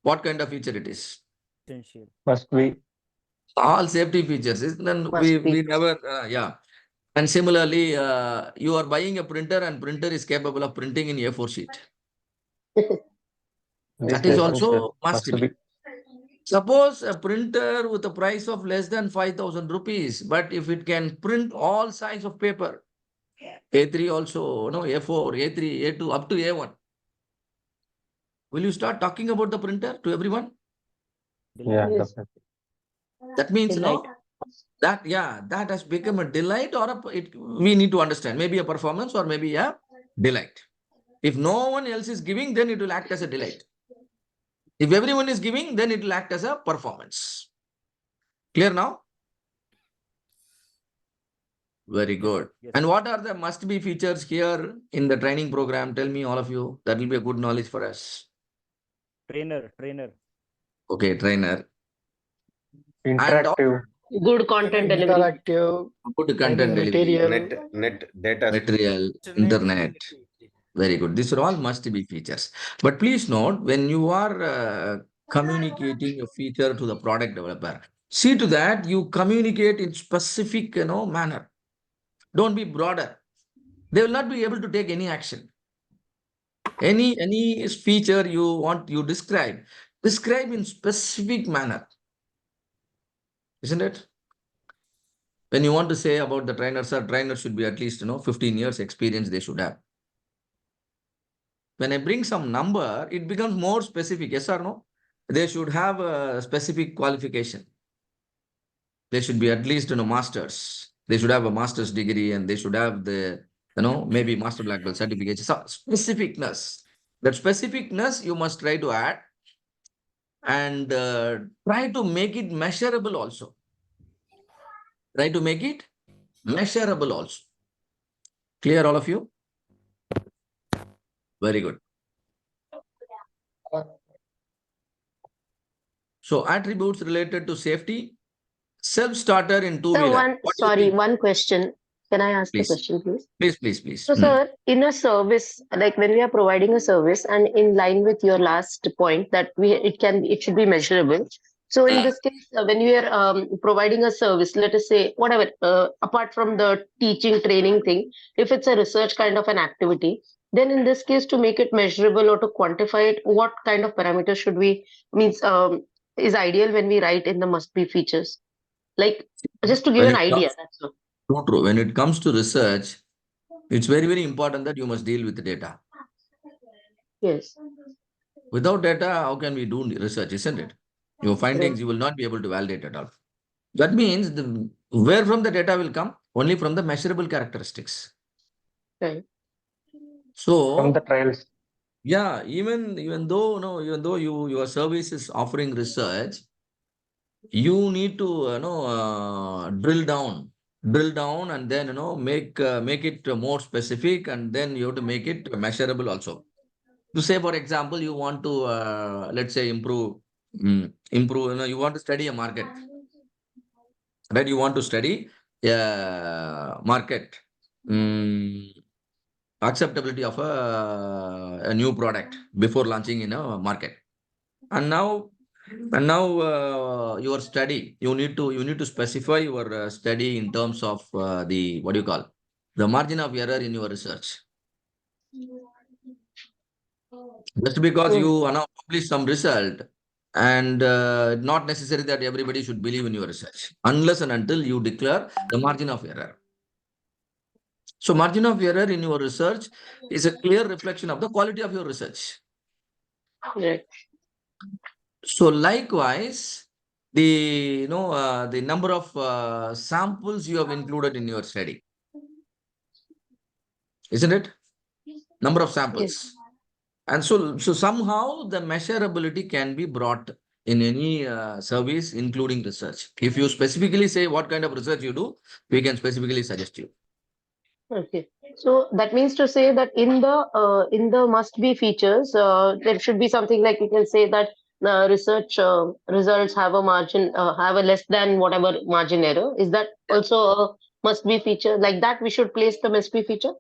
What kind of feature it is? Essential. Must be. All safety features. Then we never, yeah. And similarly, you are buying a printer and printer is capable of printing in A4 sheet. This That is essential. also must Must be. be. Suppose a printer with a price of less than 5,000 rupees, but if it can print all size of paper, A3 also, no, A4, A3, A2, up to A1. Will you start talking about the printer to everyone? Yeah, Yes. definitely. That means, Delight. that has become a delight or we need to understand, maybe a performance or maybe a delight. If no one else is giving, then it will act as a delight. If everyone is giving, then it will act as a performance. Clear now? Very good. Yes. And what are the must-be features here in the training program? Tell me, all of you. That will be a good knowledge for us. Trainer. Okay, trainer. And Interactive. Good content delivery. Interactive good content delivery, material. net data. material, internet. Very good. These are all must-be features. But please note, when you are communicating a feature to the product developer, see to that you communicate in specific, manner. Don't be broader. They will not be able to take any action. Any feature you describe in specific manner, isn't it? When you want to say about the trainers, trainers should be at least 15 years experience they should have. When I bring some number, it becomes more specific. Yes or no? They should have a specific qualification. They should be at least masters. They should have a master's degree and they should have the maybe master black belt certificate. So specificness. That specificness you must try to add and try to make it measurable also. Try to make it measurable also. Clear, all of you? Very good. So attributes related to safety, self-starter in Sir, two-wheeler. What do you think? one question. Can I ask the Please. question, please? Please. So, sir, in a service, like when we are providing a service, and in line with your last point that it should be measurable. So, in this case, when we are providing a service, let us say whatever, apart from the teaching training thing, if it's a research kind of an activity, then in this case, to make it measurable or to quantify it, what kind of parameters should we means is ideal when we write in the must be features? Like just to give When an it idea. comes, That's all. true. When it comes to research, it's very, very important that you must deal with the data. Yes. Without data, how can we do research, isn't it? Your findings, you will not be able to validate at all. That means where from the data will come? Only from the measurable characteristics. Right. From the So, trials. yeah, even though your service is offering research, you need to drill down and then make it more specific, and then you have to make it measurable also. To say, for example, you want to let's say improve, you want to study a market, right? You want to study market, acceptability of a new product before launching in a market. And now your study, you need to specify your study in terms of the, what do you call, the margin of error in your research. Just because you publish some result, and not necessary that everybody should believe in your research, unless and until you declare the margin of error. So margin of error in your research is a clear reflection of the quality of your research. Right. So likewise, the number of samples you have included in your study, isn't it? Number of samples. And so somehow the measurability can be brought in any service, including research. If you specifically say what kind of research you do, we can specifically suggest you. Okay. So that means to say that in the must be features, there should be something like we can say that research results have a margin, have a less than whatever margin error. Is that also a must be feature? Like that, we should place the must be feature.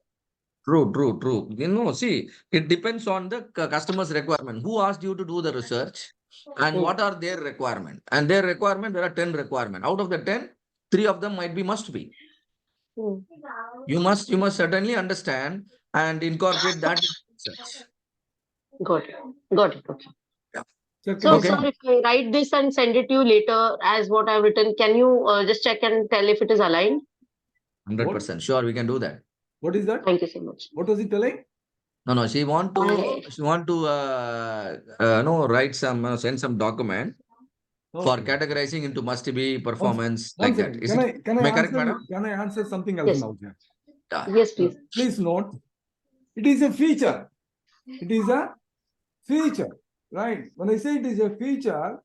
True, true, true. See, it depends on the customer's requirement. Who asked you to do the research and what are their requirement? And their requirement, there are 10 requirement. Out of the 10, 3 of them might be must be. Hmm. You must certainly understand and incorporate that in research. Got it. Got it. Okay. Sir, can So, I sir, come? if I write this and send it to you later as what I've written, can you just check and tell if it is aligned? 100%. Sure, we can do that. What is that? Thank you so much. What was he telling? No, she want to write some, send some document for Okay. categorizing into must be performance One like that. second. Is Can it? I can Am I I correct, answer? madam? Can I answer something else Yes. now, sir? Yeah. Yes, please. Please note, it is a feature. It is a feature, right? When I say it is a feature,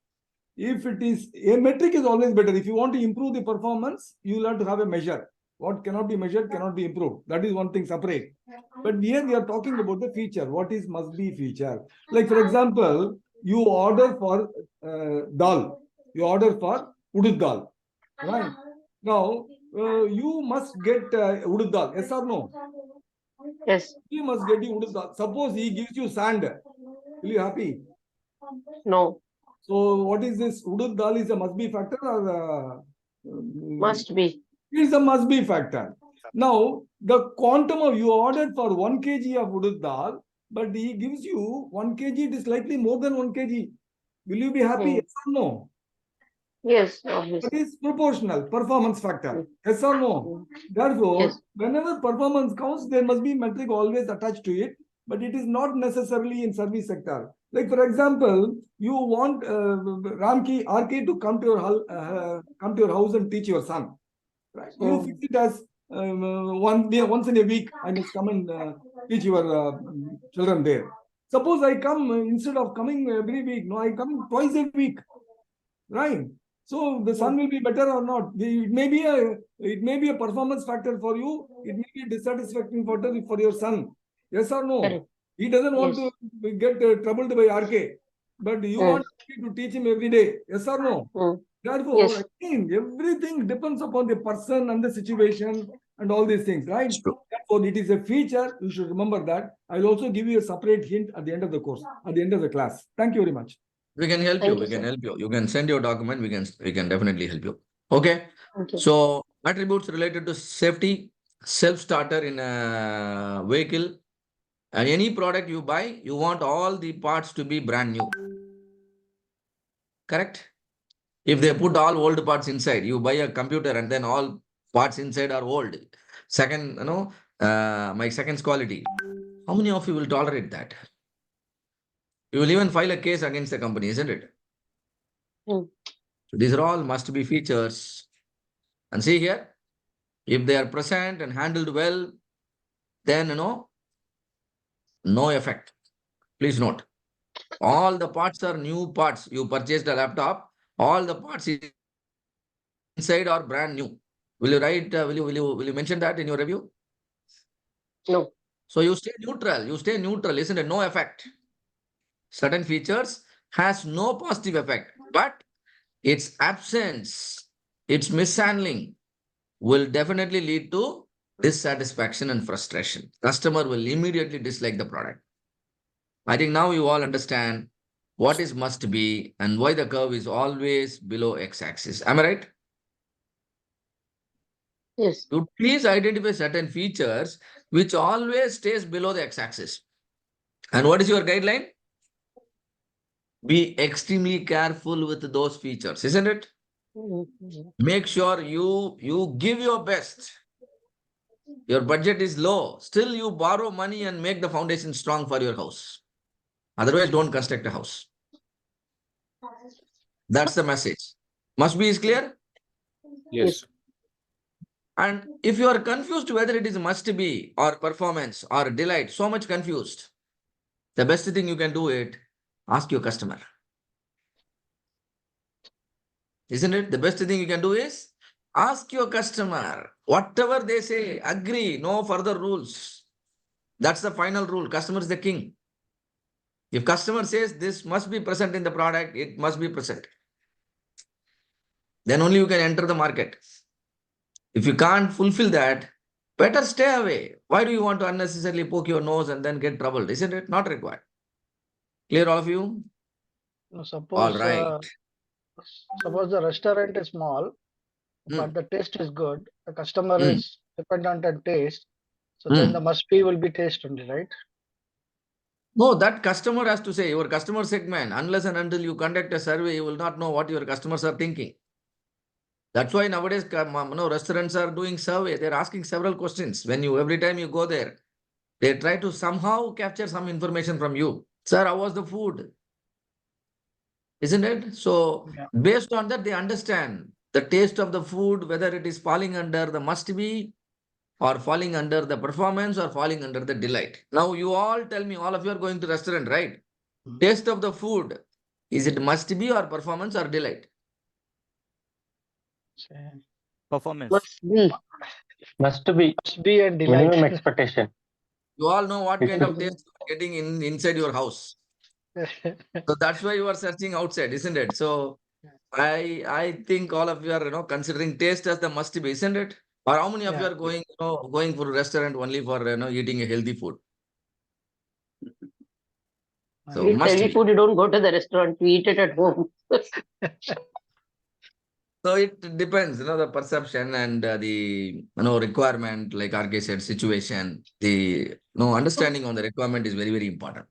if it is a metric is always better. If you want to improve the performance, you will have to have a measure. What cannot be measured cannot be improved. That is one thing separate. But here we are talking about the feature. What is must be feature? Like for example, you order for dal. You order for udud dal, right? Now you must get udud dal. Yes or no? Yes. You must get the udud dal. Suppose he gives you sand. Will you happy? No. So what is this? Udud dal is a must be factor or Must be. it's a must be factor. Now the quantum of you ordered for 1 kg of udud dal, but he gives you 1 kg. It is slightly more than 1 kg. Will you be happy? Hmm. Yes or no? Yes, That obviously. is proportional performance factor. Yes or no? Hmm. Therefore, Yes. whenever performance counts, there must be metric always attached to it, but it is not necessarily in service sector. Like for example, you want Ramki RK to come to your house and teach your son, right? You Hmm. fix it as once in a week. I must come and teach your children there. Suppose I come instead of coming every week, no, I come twice a week, right? So the sun will be better or not. It may be a performance factor for you. It may be a dissatisfaction factor for your son. Yes or no? Correct. He doesn't want Yes. to get troubled by RK, but you want to teach him every day. Yes or no? Hmm. Therefore, Yes. again, everything depends upon the person and the situation and all these things, right? It's true. Therefore, it is a feature. You should remember that. I'll also give you a separate hint at the end of the course, at the end of the class. Thank you very much. We can help you. Thank We you, can sir. help you. You can send your document. We can definitely help you. Okay. Thank you. So attributes related to safety, self-starter in a vehicle, and any product you buy, you want all the parts to be brand new. Correct? If they put all old parts inside, you buy a computer and then all parts inside are old. Second, my second's quality. How many of you will tolerate that? You will even file a case against the company, isn't it? Hmm. So these are all must be features. And see here, if they are present and handled well, then no effect. Please note, all the parts are new parts. You purchased a laptop, all the parts inside are brand new. Will you write? Will you mention that in your review? No. So you stay neutral. You stay neutral, isn't it? No effect. Certain features has no positive effect, but its absence, its mishandling will definitely lead to dissatisfaction and frustration. Customer will immediately dislike the product. I think now you all understand what is must be and why the curve is always below x-axis. Am I right? Yes. To please identify certain features which always stays below the x-axis. And what is your guideline? Be extremely careful with those features, isn't it? Hmm. Make sure you give your best. Your budget is low. Still, you borrow money and make the foundation strong for your house. Otherwise, don't construct a house. That's the message. Must be is clear? Yes. And if you are confused whether it is must be or performance or delight, so much confused, the best thing you can do it, ask your customer. Isn't it? The best thing you can do is ask your customer. Whatever they say, agree, no further rules. That's the final rule. Customer is the king. If customer says this must be present in the product, it must be present. Then only you can enter the market. If you can't fulfill that, better stay away. Why do you want to unnecessarily poke your nose and then get troubled? Isn't it? Not required. Clear, all of you? Now, All suppose right. suppose the restaurant is small, Hmm. but the taste is good. The customer Hmm. is dependent on taste. So then the must be will be taste only, right? No, that customer has to say, your customer segment, unless and until you conduct a survey, you will not know what your customers are thinking. That's why nowadays, restaurants are doing survey. They're asking several questions. Every time you go there, they try to somehow capture some information from you. Sir, how was the food? Isn't it? So Yeah. based on that, they understand the taste of the food, whether it is falling under the must be or falling under the performance or falling under the delight. Now you all tell me, all of you are going to restaurant, right? Taste of the food, is it must be or performance or delight? Say, Performance. Must be. Must be and delight. Minimum expectation. You all know what kind of It- taste you are getting inside your house. So that's why you are searching outside, isn't it? So I think all of you are considering taste as the must be, isn't it? Or how many of you Yeah. are going for a restaurant only for eating a healthy food? So Eat must healthy be. food, you don't go to the restaurant, you eat it at home. So it depends, the perception and the requirement, like RK said, situation. The understanding on the requirement is very, very important.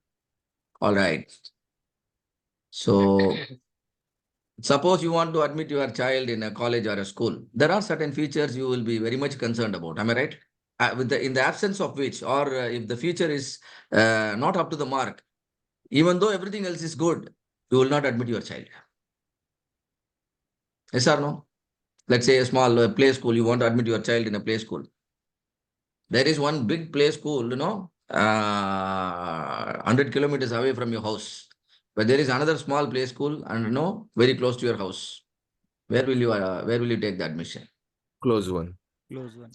All right. So suppose you want to admit your child in a college or a school. There are certain features you will be very much concerned about. Am I right? In the absence of which, or if the feature is not up to the mark, even though everything else is good, you will not admit your child. Yes or no? Let's say a small play school, you want to admit your child in a play school. There is one big play school, 100 kilometers away from your house. But there is another small play school and, very close to your house. Where will you take the admission? Close one. Close one.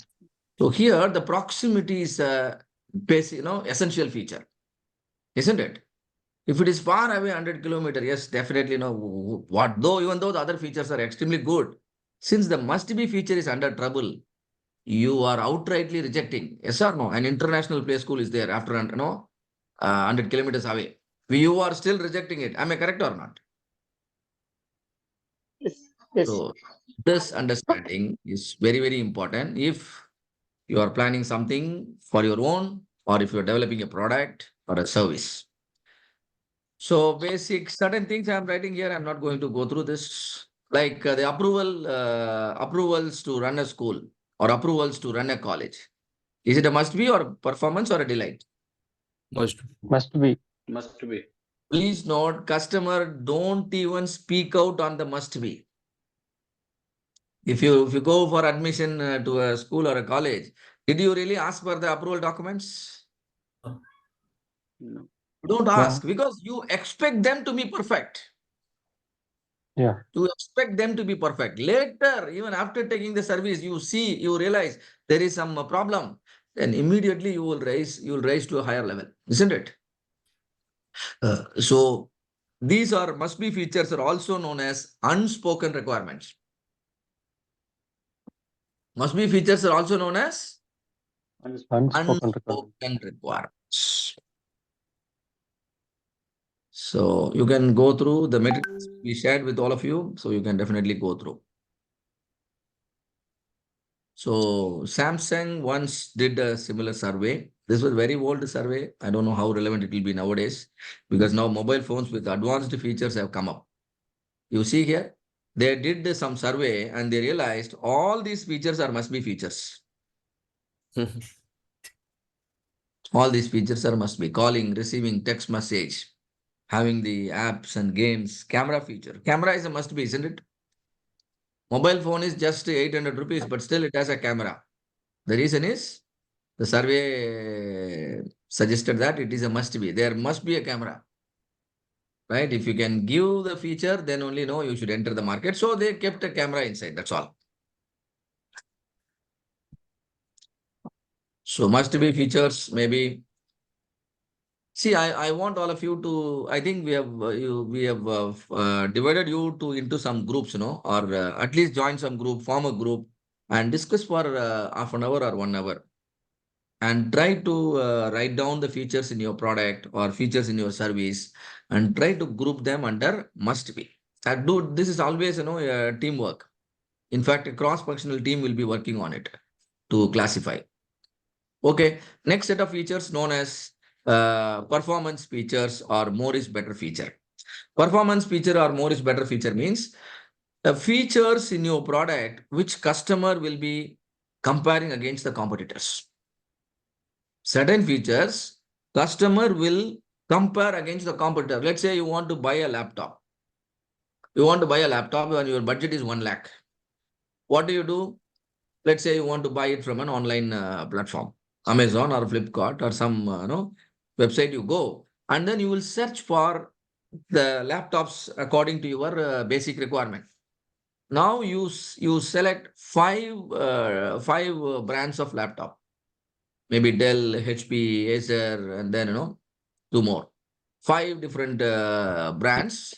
So here the proximity is a basic, essential feature, isn't it? If it is far away 100 kilometers, yes, definitely even though the other features are extremely good, since the must be feature is under trouble, you are outrightly rejecting. Yes or no? An international play school is there after 100 kilometers away. You are still rejecting it. Am I correct or not? Yes. Yes. So this understanding is very, very important. If you are planning something for your own, or if you're developing a product or a service. So basic certain things I'm writing here, I'm not going to go through this. Like the approvals to run a school or approvals to run a college. Is it a must be or performance or a delight? Must. Must be. Must be. Please note, customer don't even speak out on the must be. If you go for admission to a school or a college, did you really ask for the approval documents? No. Don't ask because you expect them to be perfect. Yeah. You expect them to be perfect. Later, even after taking the service, you realize there is some problem. Then immediately you will rise to a higher level, isn't it? So these must be features are also known as unspoken requirements. Must be features are also known as Unspoken requirement. unspoken requirements. So you can go through the materials we shared with all of you. So you can definitely go through. So Samsung once did a similar survey. This was a very old survey. I don't know how relevant it will be nowadays because now mobile phones with advanced features have come up. You see here, they did some survey and they realized all these features must be features. All these features must be calling, receiving text message, having the apps and games, camera feature. Camera is a must be, isn't it? Mobile phone is just 800 rupees, but still it has a camera. The reason is the survey suggested that it is a must be. There must be a camera, right? If you can give the feature, then only no, you should enter the market. So they kept a camera inside. That's all. So must be features maybe. See, I want all of you to. I think we have divided you to into some groups, or at least join some group, form a group, and discuss for half an hour or 1 hour, and try to write down the features in your product or features in your service, and try to group them under must be. This is always teamwork. In fact, a cross-functional team will be working on it to classify. Okay, next set of features known as performance features or more is better feature. Performance feature or more is better feature means features in your product which customer will be comparing against the competitors. Certain features customer will compare against the competitor. Let's say you want to buy a laptop. You want to buy a laptop and your budget is 1 lakh. What do? Let's say you want to buy it from an online platform, Amazon or Flipkart or some website you go, and then you will search for the laptops according to your basic requirement. Now you select five brands of laptop, maybe Dell, HP, Acer, and then 2 more, 5 different brands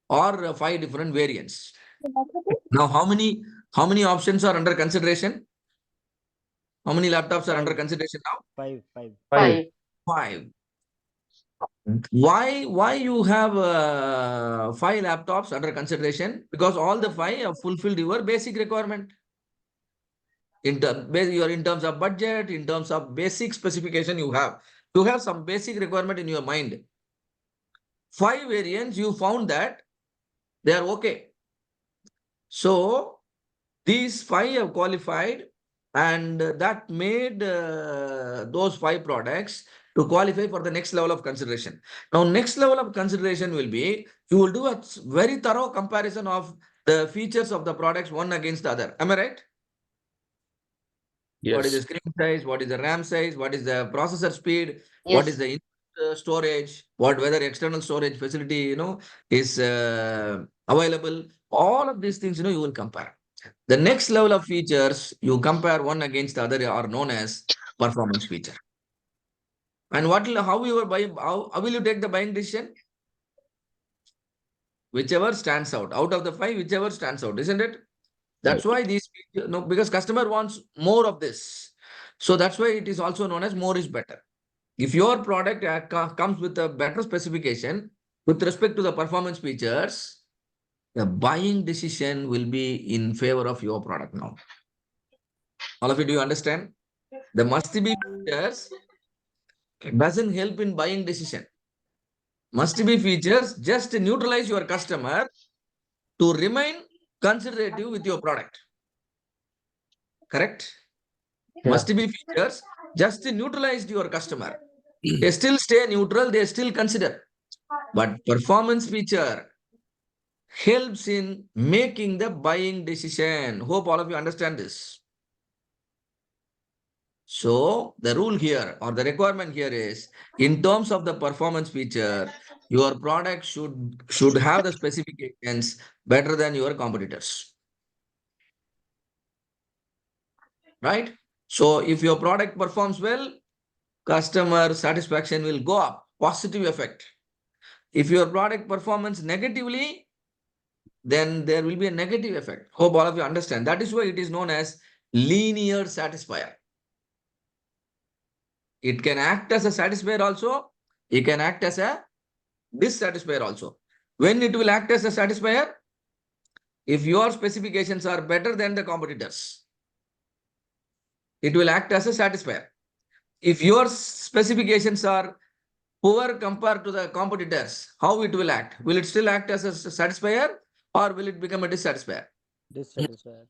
or 5 different variants. Now how many options are under consideration? How many laptops are under consideration now? 5. 5. 5. Why you have 5 laptops under consideration? Because all the 5 have fulfilled your basic requirement. In terms of budget, in terms of basic specification you have. You have some basic requirement in your mind. 5 variants, you found that they are okay. So these 5 have qualified, and that made those 5 products to qualify for the next level of consideration. Now, next level of consideration will be, you will do a very thorough comparison of the features of the products one against the other. Am I right? What is the Yes. screen size? What is the RAM size? What is the processor speed? What is Yes. the storage? Whether external storage facility, is available? All of these things, you will compare. The next level of features you compare one against the other are known as performance feature. And how will you take the buying decision? Whichever stands out of the 5, whichever stands out, isn't it? That's why because customer wants more of this. So that's why it is also known as more is better. If your product comes with a better specification with respect to the performance features, the buying decision will be in favor of your product now. All of you, do you understand? The must-be features doesn't help in buying decision. Must-be features just neutralize your customer to remain conservative with your product. Correct? Yeah. Must-be features just neutralized your customer. They still stay neutral, they still consider. But performance feature helps in making the buying decision. Hope all of you understand this. So the rule here or the requirement here is, in terms of the performance feature, your product should have the specifications better than your competitors. Right? So if your product performs well, customer satisfaction will go up, positive effect. If your product performance negatively, then there will be a negative effect. Hope all of you understand. That is why it is known as linear satisfier. It can act as a satisfier also. It can act as a dissatisfier also. When it will act as a satisfier? If your specifications are better than the competitors, it will act as a satisfier. If your specifications are poor compared to the competitors, how it will act? Will it still act as a satisfier or will it become a dissatisfier? Dissatisfied.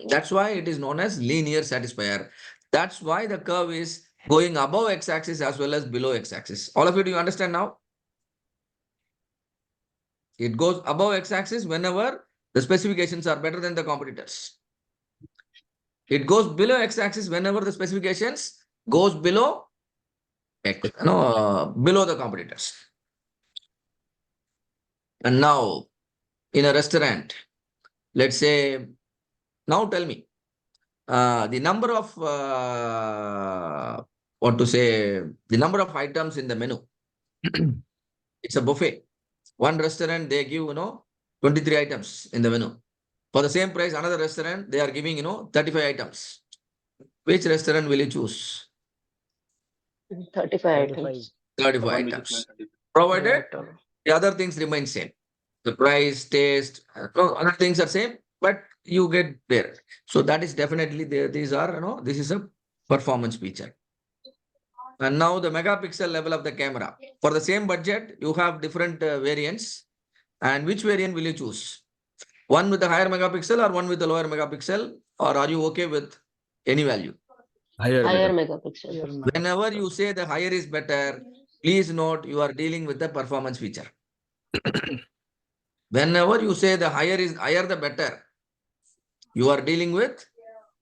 That's why it is known as linear satisfier. That's why the curve is going above x-axis as well as below x-axis. All of you, do you understand now? It goes above x-axis whenever The specifications are better than the competitors. It goes below x-axis whenever the specifications goes below below the competitors. And now in a restaurant, let's say, now tell me, the number of the number of items in the menu. It's a buffet. One restaurant, they give 23 items in the menu. For the same price, another restaurant, they are giving 35 items. Which restaurant will you choose? 35 items. 35 items. Provided the other things remain same. The price, taste, other things are same, but you get there. So that is definitely there. These are, this is a performance feature. And now the megapixel level of the camera. For the same budget, you have different variants. And which variant will you choose? One with a higher megapixel or one with a lower megapixel? Or are you okay with any value? Higher Higher mega. megapixel. Whenever you say the higher is better, please note you are dealing with the performance feature. Whenever you say the higher the better, you are dealing with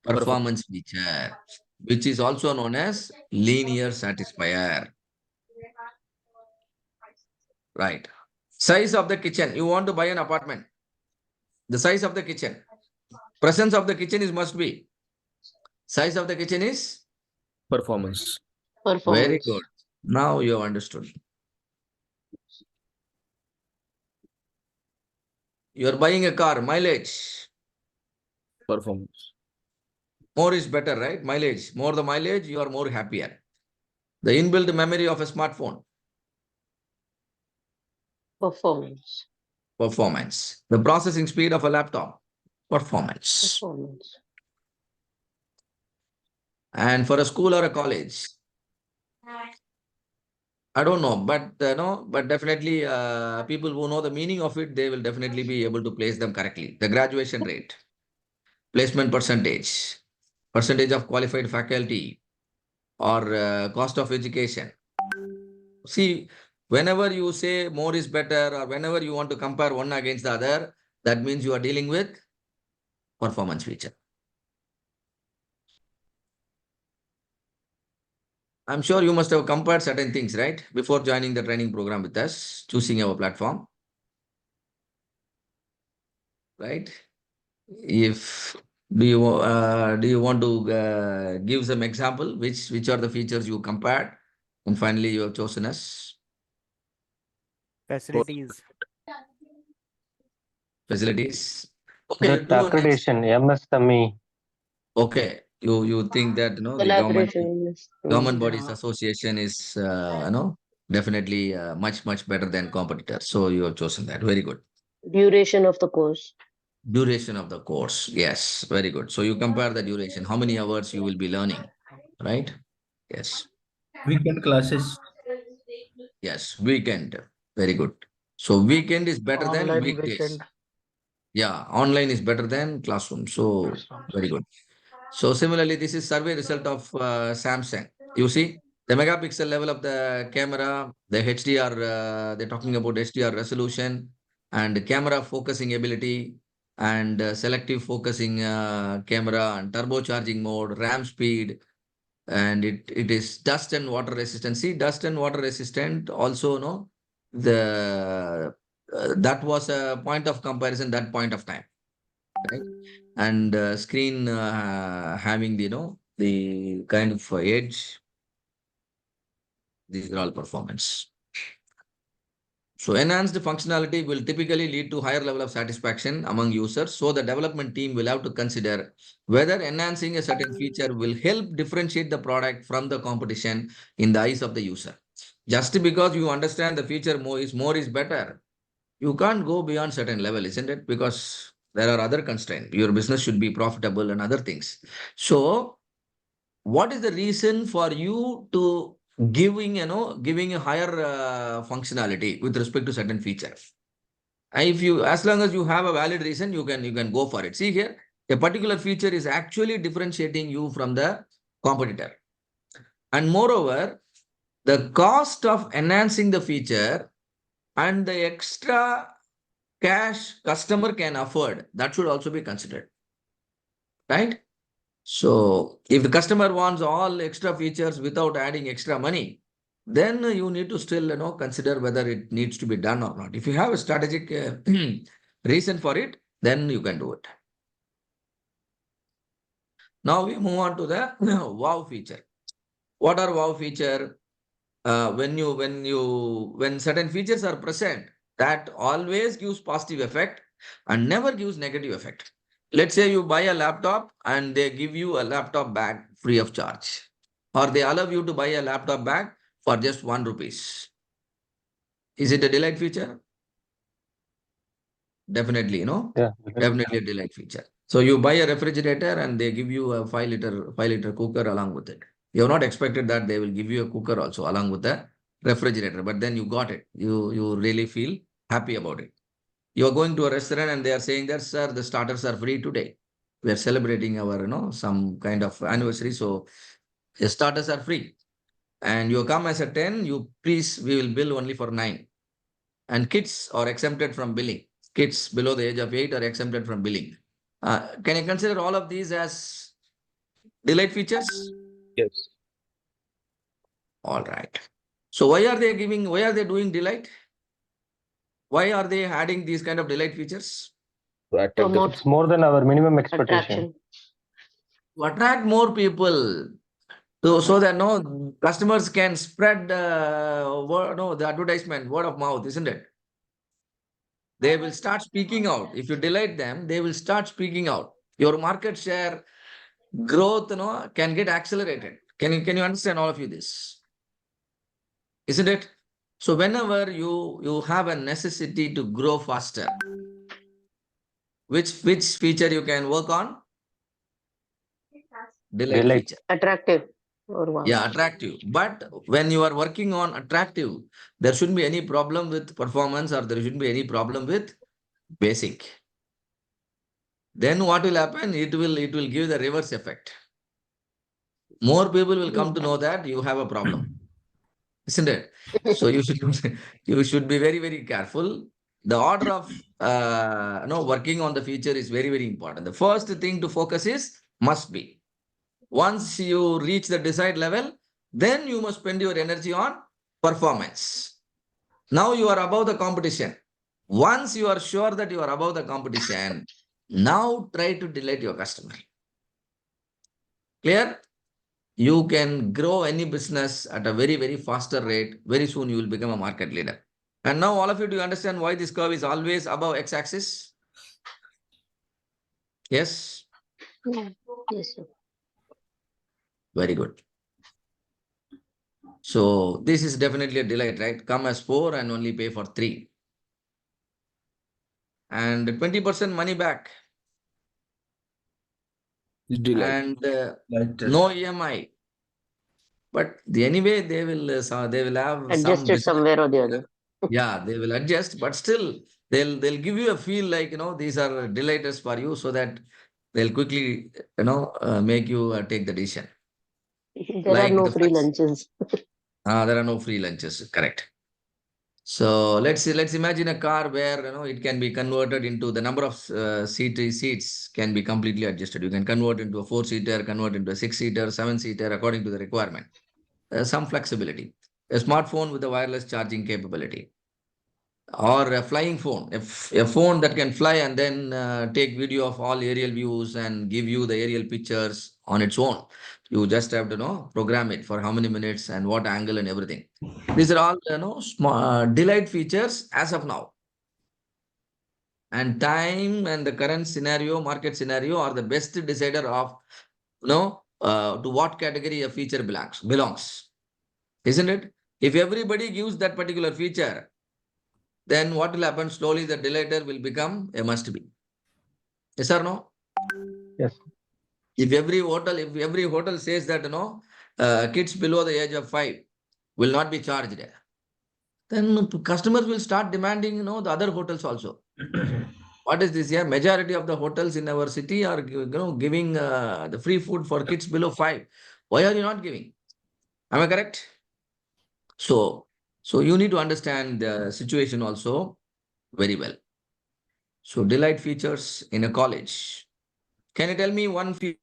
performance feature, which is also known as linear satisfier. Right. Size of the kitchen. You want to buy an apartment. The size of the kitchen. Presence of the kitchen is must be. Size of the kitchen is Performance. Performance. very good. Now you have understood. You are buying a car, mileage. Performance. More is better, right? Mileage. More the mileage, you are more happier. The inbuilt memory of a smartphone. Performance. Performance. The processing speed of a laptop. Performance. Performance. And for a school or a college, I don't know, but no, but definitely people who know the meaning of it, they will definitely be able to place them correctly. The graduation rate, placement percentage, percentage of qualified faculty, or cost of education. See, whenever you say more is better, or whenever you want to compare one against the other, that means you are dealing with performance feature. I'm sure you must have compared certain things, right? Before joining the training program with us, choosing our platform, right? If do you want to give some example? Which are the features you compared, and finally you have chosen us? Facilities. Facilities. Okay, The you do an accreditation, MSME. okay. You think that the Collaboration. government bodies Yeah. association is definitely much better than competitors. So you have chosen that. Very good. Duration of the course. Duration of the course. Yes, very good. So you compare the duration, how many hours you will be learning, right? Yes. Weekend classes. Yes, weekend. Very good. So weekend is better than Online weekdays. weekend. Yeah, online is better than classroom. So very good. So similarly, this is survey result of Samsung. You see the megapixel level of the camera, the HDR, they're talking about HDR resolution and camera focusing ability and selective focusing camera and turbocharging mode, RAM speed, and it is dust and water resistant. See, dust and water resistant also, the that was a point of comparison that point of time, right? And screen having the kind of edge. These are all performance. So enhanced functionality will typically lead to higher level of satisfaction among users. So the development team will have to consider whether enhancing a certain feature will help differentiate the product from the competition in the eyes of the user. Just because you understand the feature more is better, you can't go beyond certain level, isn't it? Because there are other constraints. Your business should be profitable and other things. So what is the reason for you to giving a higher functionality with respect to certain features? If you, as long as you have a valid reason, you can go for it. See here, a particular feature is actually differentiating you from the competitor. And moreover, the cost of enhancing the feature and the extra cash customer can afford, that should also be considered, right? So if the customer wants all extra features without adding extra money, then you need to still, consider whether it needs to be done or not. If you have a strategic reason for it, then you can do it. Now we move on to the wow feature. What are wow feature? When certain features are present, that always gives positive effect and never gives negative effect. Let's say you buy a laptop and they give you a laptop bag free of charge, or they allow you to buy a laptop bag for just 1 rupees. Is it a delight feature? Definitely, Yeah. definitely a delight feature. So you buy a refrigerator and they give you a 5 liter cooker along with it. You have not expected that they will give you a cooker also along with the refrigerator, but then you got it. You really feel happy about it. You are going to a restaurant and they are saying that, sir, the starters are free today. We are celebrating our, some kind of anniversary. So the starters are free. And you come as a 10, we will bill only for 9. And kids are exempted from billing. Kids below the age of 8 are exempted from billing. Can you consider all of these as delight features? Yes. All right. So why are they doing delight? Why are they adding these kind of delight features? To attract the Promote It's more than our minimum expectation. attraction. To attract more people. So that no customers can spread the advertisement, word of mouth, isn't it? They will start speaking out. If you delight them, they will start speaking out. Your market share growth, can get accelerated. Can you understand all of you this? Isn't it? So whenever you have a necessity to grow faster, which feature you can work on? Delight Delight. feature. Attractive or wow. Yeah, attractive. But when you are working on attractive, there shouldn't be any problem with performance or there shouldn't be any problem with basic. Then what will happen? It will give the reverse effect. More people will come to know that you have a problem, isn't it? So you should you should be very, very careful. The order of working on the feature is very, very important. The first thing to focus is must be. Once you reach the desired level, then you must spend your energy on performance. Now you are above the competition. Once you are sure that you are above the competition, now try to delight your customer. Clear? You can grow any business at a very, very faster rate. Very soon you will become a market leader. And now all of you, do you understand why this curve is always above x-axis? Yes? Yes, sir. Very good. So this is definitely a delight, right? Come as 4 and only pay for 3. And 20% money back. delight. And Like no EMI. But anyway, they will have some Adjusted business. somewhere or the other. Yeah, they will adjust, but still they'll give you a feel like these are delighters for you, so that they'll quickly make you take the decision. There are Like no the free flex. lunches. There are no free lunches. Correct. So let's imagine a car where it can be converted into the number of seats can be completely adjusted. You can convert into a 4-seater, convert into a 6-seater, 7-seater according to the requirement. Some flexibility. A smartphone with a wireless charging capability, or a flying phone, a phone that can fly and then take video of all aerial views and give you the aerial pictures on its own. You just have to program it for how many minutes and what angle and everything. These are all small delight features as of now. And time and the current scenario, market scenario, are the best decider of to what category a feature belongs, isn't it? If everybody gives that particular feature, then what will happen? Slowly the delighter will become a must be. Yes or no? Yes. If every hotel says that kids below the age of 5 will not be charged, then customers will start demanding the other hotels also. What is this here? Majority of the hotels in our city are giving the free food for kids below 5. Why are you not giving? Am I correct? So you need to understand the situation also very well. So delight features in a college. Can you tell me one feature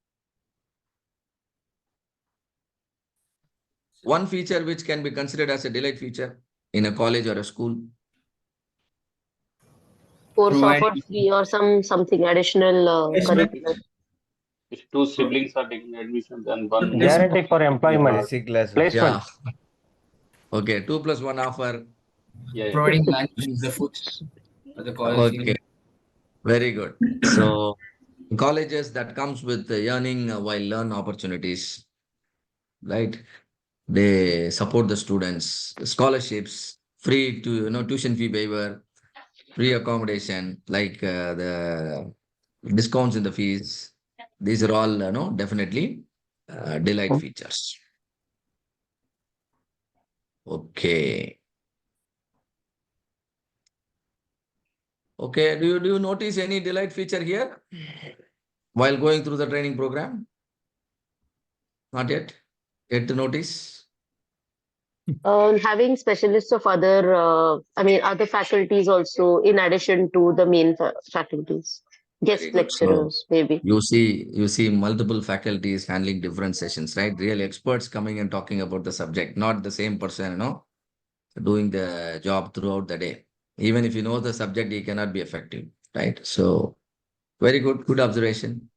which can be considered as a delight feature in a college or a school? Course offered Providing free or something additional placement. curricular. If two siblings are taking admission, then one Placement. Guarantee for employment, Basic classes. placement. Yeah. Okay, 2+1 offer. yeah, yeah. Providing lunch, the foods for the college Okay, students. very good. So colleges that comes with earning while learn opportunities, right? They support the students, scholarships, free to tuition fee waiver, free accommodation, like the discounts in the fees. These are all definitely delight features. Okay. Okay. Do you notice any delight feature here while going through the training program? Not yet. Yet to notice. Having specialists of other, other faculties also in addition to the main faculties, Very guest good. So lecturers maybe. you see multiple faculties handling different sessions, right? Real experts coming and talking about the subject, not the same person, doing the job throughout the day. Even if you know the subject, he cannot be effective, right? So very good observation.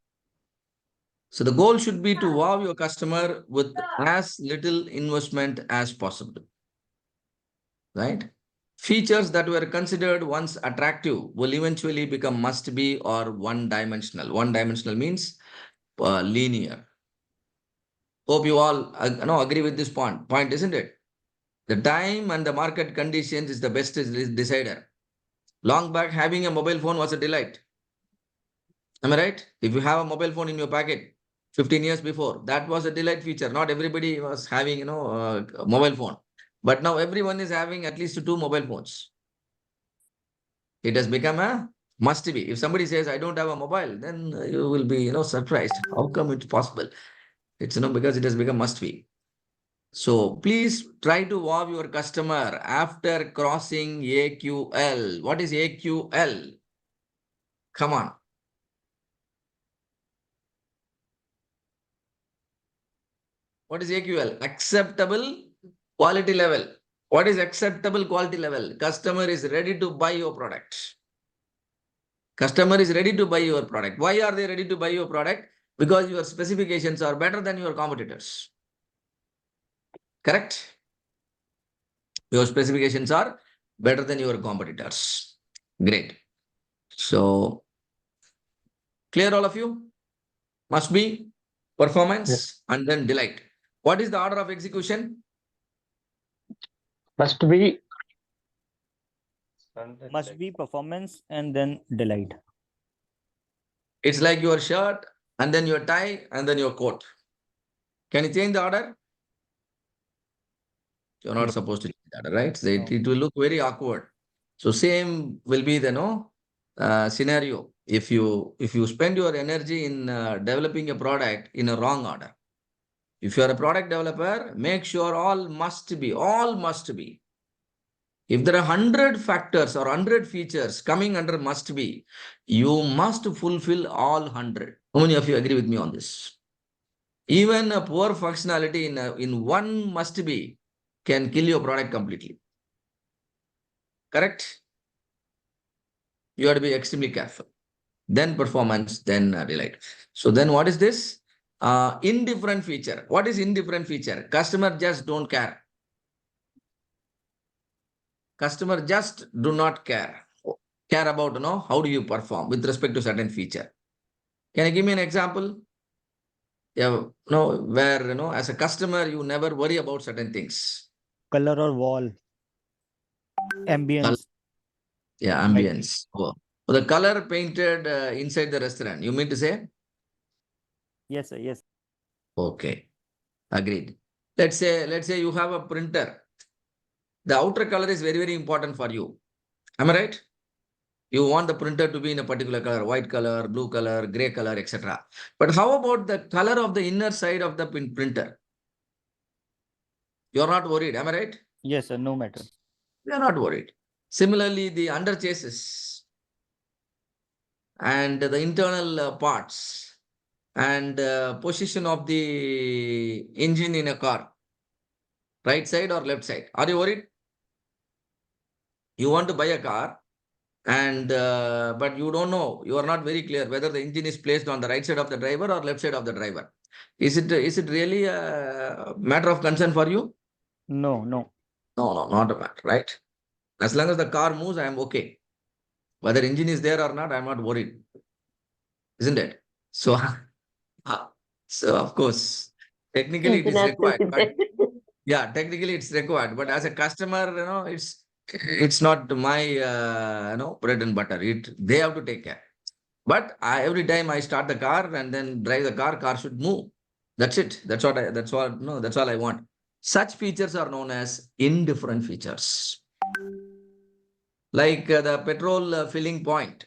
So the goal should be to wow your customer with as little investment as possible, right? Features that were considered once attractive will eventually become must be or one dimensional. One dimensional means linear. Hope you all agree with this point, isn't it? The time and the market conditions is the best decider. Long back, having a mobile phone was a delight. Am I right? If you have a mobile phone in your pocket 15 years before, that was a delight feature. Not everybody was having, a mobile phone. But now everyone is having at least two mobile phones. It has become a must be. If somebody says, I don't have a mobile, then you will be, surprised. How come it's possible? It's, because it has become must be. So please try to wow your customer after crossing AQL. What is AQL? Come on. What is AQL? Acceptable quality level. What is acceptable quality level? Customer is ready to buy your product. Customer is ready to buy your product. Why are they ready to buy your product? Because your specifications are better than your competitors. Correct? Your specifications are better than your competitors. Great. So, clear all of you? Must be, performance, Yes. and then delight. What is the order of execution? Must be. Must be, performance, and then delight. It's like your shirt, and then your tie, and then your coat. Can you change the order? You're not No. supposed to change the order, right? So No. it will look very awkward. So same will be the scenario. If you spend your energy in developing a product in a wrong order. If you are a product developer, make sure all must be. If there are 100 factors or 100 features coming under must be, you must fulfill all 100. How many of you agree with me on this? Even a poor functionality in one must be can kill your product completely. Correct? You have to be extremely careful. Then performance, then delight. So then what is this? Indifferent feature. What is indifferent feature? Customer just don't care. Customer just do not care. Care about how do you perform with respect to certain feature. Can you give me an example? Yeah, where as a customer you never worry about certain things. Color or wall, ambience, Yeah, lighting. ambience. Oh. So the color painted inside the restaurant. You mean to say? Yes, sir. Yes. Okay, agreed. Let's say you have a printer. The outer color is very, very important for you. Am I right? You want the printer to be in a particular color, white color, blue color, gray color, etc. But how about the color of the inner side of the printer? You're not worried, am I right? Yes, sir. No matter. You're not worried. Similarly, the under chases. and the internal parts and position of the engine in a car, right side or left side? Are you worried? You want to buy a car and but you don't know, you are not very clear whether the engine is placed on the right side of the driver or left side of the driver. Is it really a matter of concern for you? No, no. No, not a matter, right? As long as the car moves, I am okay. Whether engine is there or not, I'm not worried, isn't it? So, so of course, technically it is International required, but yeah, technically it's required. But as a customer, it's not my bread and butter. They have to take care. But every time I start the car and then drive the car should move. That's it. That's all I want. Such features are known as indifferent features. Like the petrol filling point.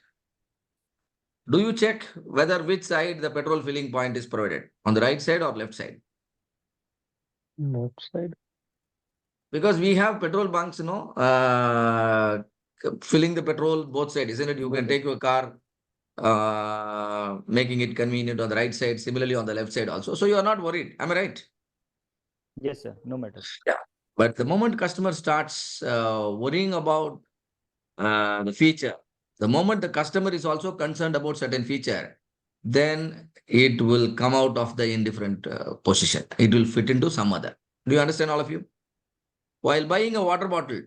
Do you check whether which side the petrol filling point is provided? On the right side or left side? Left side. Because we have petrol bunks, filling the petrol both sides, isn't it? You can take your car, making it convenient on the right side, similarly on the left side also. So you are not worried. Am I right? Yes, sir. No matter. Yeah. But the moment customer starts worrying about the feature, the moment the customer is also concerned about certain feature, then it will come out of the indifferent position. It will fit into some other. Do you understand, all of you? While buying a water bottle,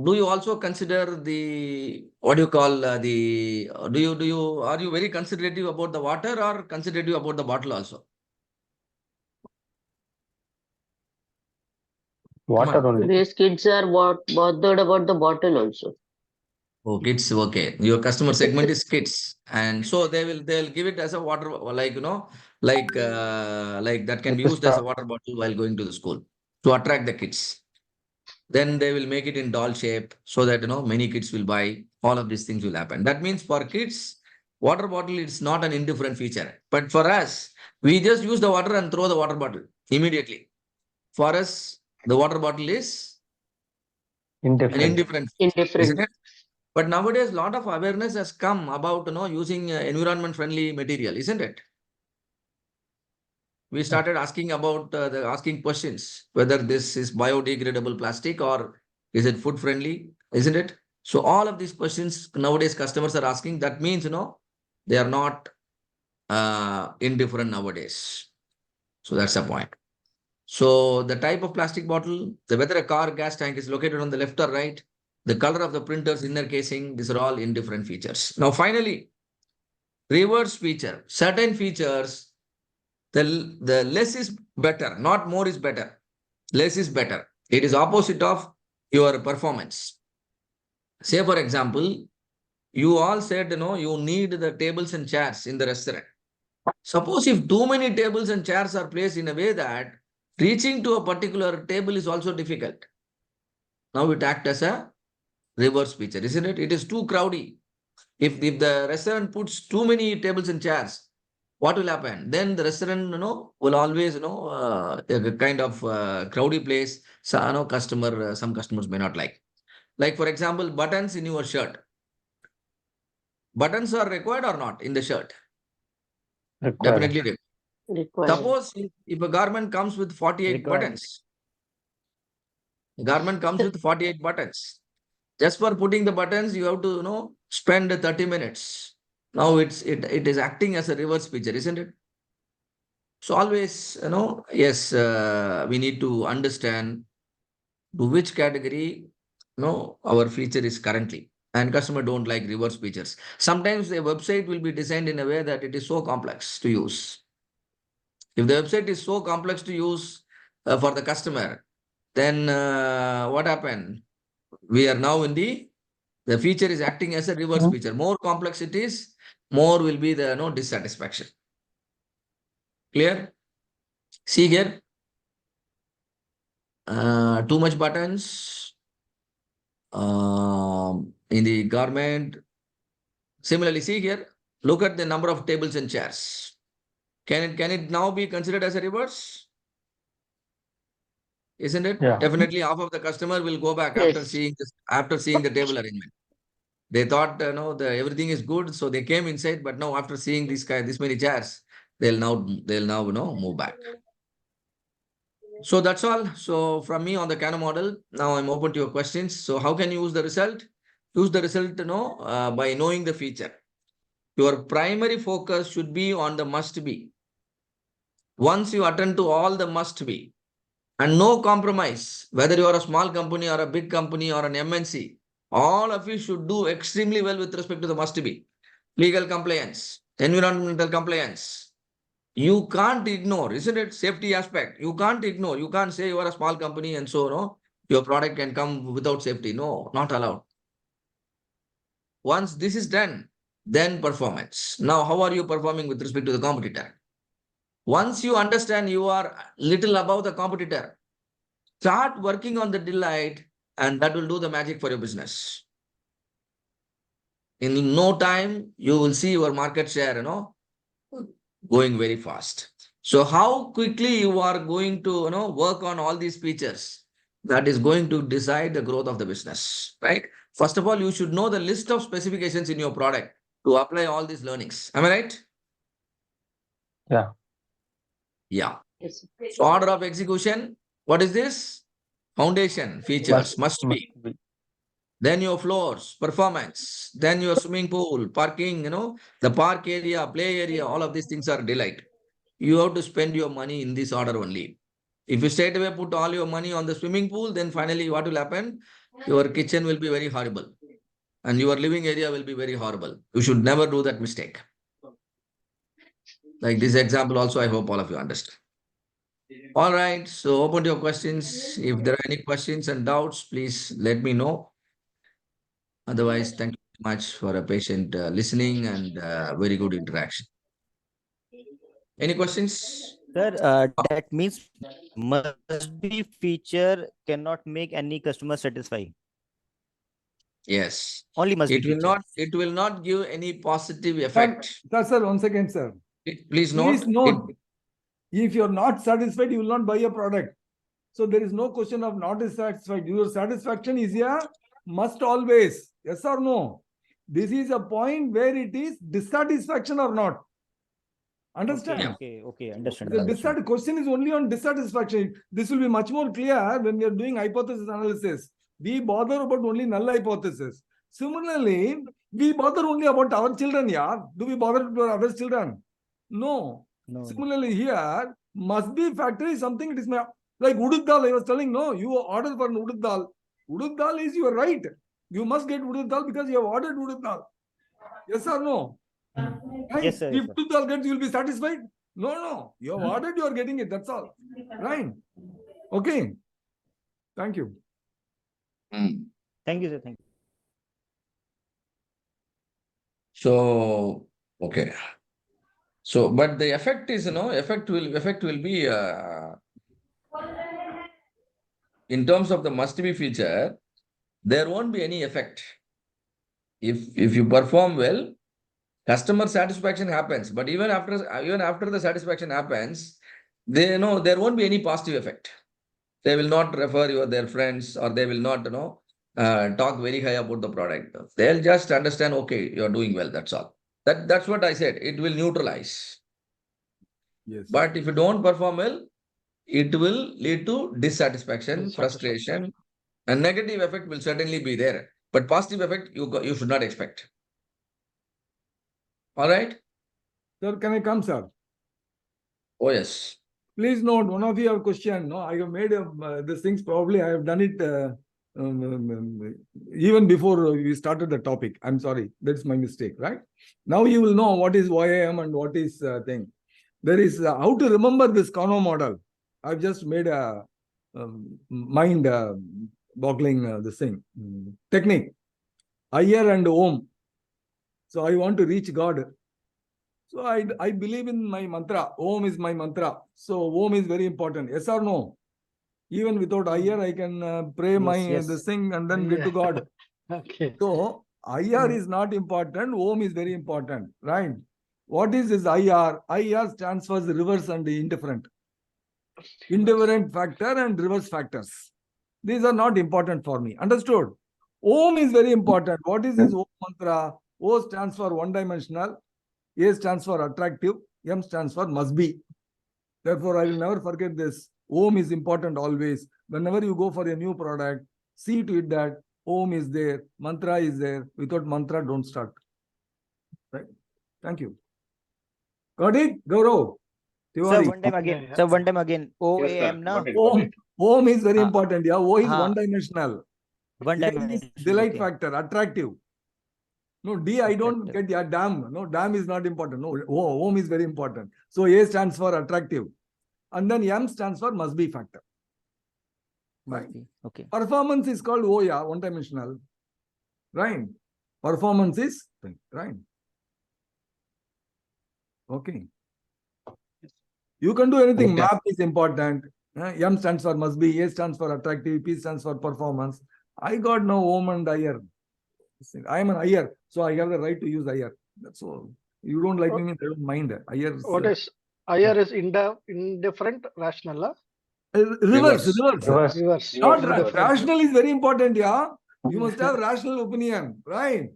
do you also consider the, what do you call are you very considerative about the water or considerative about the bottle also? Water only. Today's kids are bothered about the bottle also. Oh, kids, okay. Your customer segment is kids, and so they'll give it as a water, like that can be With a used as a straw. water bottle while going to the school to attract the kids. Then they will make it in doll shape so that many kids will buy. All of these things will happen. That means for kids, water bottle is not an indifferent feature. But for us, we just use the water and throw the water bottle immediately. For us, the water bottle is an Indifferent. indifferent feature, Indifferent. isn't it? But nowadays, a lot of awareness has come about using environment friendly material, isn't it? We started asking about asking questions whether this is biodegradable plastic or is it food friendly, isn't it? So all of these questions nowadays customers are asking. That means they are not indifferent nowadays. So that's the point. So the type of plastic bottle, whether a car gas tank is located on the left or right, the color of the printer's inner casing, these are all indifferent features. Now finally, reverse feature. Certain features, the less is better, not more is better. Less is better. It is opposite of your performance. Say for example, you all said you need the tables and chairs in the restaurant. Suppose if too many tables and chairs are placed in a way that reaching to a particular table is also difficult. Now it acts as a reverse feature, isn't it? It is too crowdy. If the restaurant puts too many tables and chairs, what will happen? Then the restaurant, will always, a kind of crowdy place. So, some customers may not like. Like for example, buttons in your shirt. Buttons are required or not in the shirt? Required. Definitely required. Required. Suppose if a garment comes with 48 Required. buttons, a garment comes with 48 buttons. Just for putting the buttons, you have to, spend 30 minutes. Now it is acting as a reverse feature, isn't it? So always, yes, we need to understand to which category, our feature is currently. And customer don't like reverse features. Sometimes the website will be designed in a way that it is so complex to use. If the website is so complex to use for the customer, then what happened? We are now in the feature is acting as a reverse feature. More complex it is, more will be the dissatisfaction. Clear? See here, too much buttons in the garment. Similarly, see here, look at the number of tables and chairs. Can it now be considered as a reverse? Isn't it? Yeah. Definitely half of the customer will go back Yes. after seeing the table arrangement. They thought, everything is good, so they came inside. But now, after seeing this many chairs, they'll now move back. So that's all. So from me on the Kano model, now I'm open to your questions. So how can you use the result? Use the result, by knowing the feature. Your primary focus should be on the must be. Once you attend to all the must be and no compromise, whether you are a small company or a big company or an MNC, all of you should do extremely well with respect to the must be. Legal compliance, environmental compliance. You can't ignore, isn't it? Safety aspect. You can't ignore. You can't say you are a small company and so, your product can come without safety. No, not allowed. Once this is done, then performance. Now, how are you performing with respect to the competitor? Once you understand you are little above the competitor, start working on the delight, and that will do the magic for your business. In no time, you will see your market share, going very fast. So how quickly you are going to, work on all these features, that is going to decide the growth of the business, right? First of all, you should know the list of specifications in your product to apply all these learnings. Am I right? Yeah. Yeah. Yes. So order of execution, what is this? Foundation, features, must be. be. Then your floors, performance, then your swimming pool, parking, the park area, play area, all of these things are delight. You have to spend your money in this order only. If you straight away put all your money on the swimming pool, then finally what will happen? Your kitchen will be very horrible and your living area will be very horrible. You should never do that mistake. Like this example also, I hope all of you understand. All right, so open to your questions. If there are any questions and doubts, please let me know. Otherwise, thank you very much for a patient listening and very good interaction. Any questions? Sir, that means must be feature cannot make any customer satisfy. Yes. Only must be It will feature. it will not give any positive effect. Sir, 1 second, sir. Please Please note. note, if you're not satisfied, you will not buy a product. So there is no question of not satisfied. Your satisfaction is a must always. Yes or no? This is a point where it is dissatisfaction or not. Understand? Okay, understand. The question is only on dissatisfaction. This will be much more clear when we are doing hypothesis analysis. We bother about only null hypothesis. Similarly, we bother only about our children, yeah. Do we bother about other children? No. Similarly, here, must be factor is something, it is my, like udud dal, I was telling, no, you order for udud dal. Udud dal is your right. You must get udud dal because you have ordered udud dal. Yes or no? Right? Yes, sir. If udud dal gets, you will be satisfied? No. You have ordered, you are getting it. That's all. Right? Okay. Thank you. Thank you, sir. Thank you. So, okay. So, but the effect is, effect will be in terms of the must be feature, there won't be any effect. If you perform well, customer satisfaction happens. But even after the satisfaction happens, there won't be any positive effect. They will not refer their friends, or they will not, talk very high about the product. They'll just understand, okay, you're doing well. That's all. That's what I said. It will neutralize. Yes. But if you don't perform well, it will lead to dissatisfaction, frustration, and negative effect will certainly be there. But positive effect, you should not expect. All right? Sir, can I come, sir? Oh, yes. Please note, one of you have question. No, I have made these things. Probably I have done it even before we started the topic. I'm sorry, that's my mistake. Right now, you will know what is YAM and what is thing. There is how to remember this Kano model. I've just made a mind-boggling this thing technique. IR and Om. So I want to reach God. So I believe in my mantra. Om is my mantra. So Om is very important. Yes or no? Even without IR, I can pray this thing and then get to God. Okay. So IR is not important. Om is very important, right? What is this IR? IR stands for reverse and indifferent. Indifferent factor and reverse factors. These are not important for me. Understood? Om is very important. What is this Om mantra? O stands for one-dimensional, A stands for attractive, M stands for must be. Therefore, I will never forget this. Om is important always. Whenever you go for a new product, see to it that Om is there, mantra is there. Without mantra, don't start. Right? Thank you. Got it? Gaurav? Sir, Tiwari. one time again. Yeah. Sir, one time again. Yes, sir. OAM na Got it, got Om. it. Om is very Ah, important. Yeah, O is ah. one-dimensional. One A time. is delight Okay. factor, attractive. No, D, I don't Attractive. get, yeah, damn. No, damn is not important. No, Om is very important. So A stands for attractive. And then M stands for must be factor. Right. Must be. Okay. Performance is called O, yeah, one-dimensional. Right. Performance is, right. Okay. You can do anything. Okay. Map is important. M stands for must be, A stands for attractive, P stands for performance. I got no Om and IR. I am an IR, so I have the right to use IR. That's all. You don't like me, I don't mind. IR is, What is IR is indifferent rational, reverse. reverse. Not Reverse. rational is very important, yeah. You must have rational opinion, right?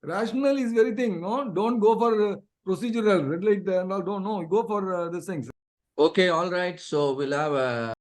Rational is very thing. No, don't go for procedural, red light and all. Don't know. Go for these things. Okay, all right. So we'll have a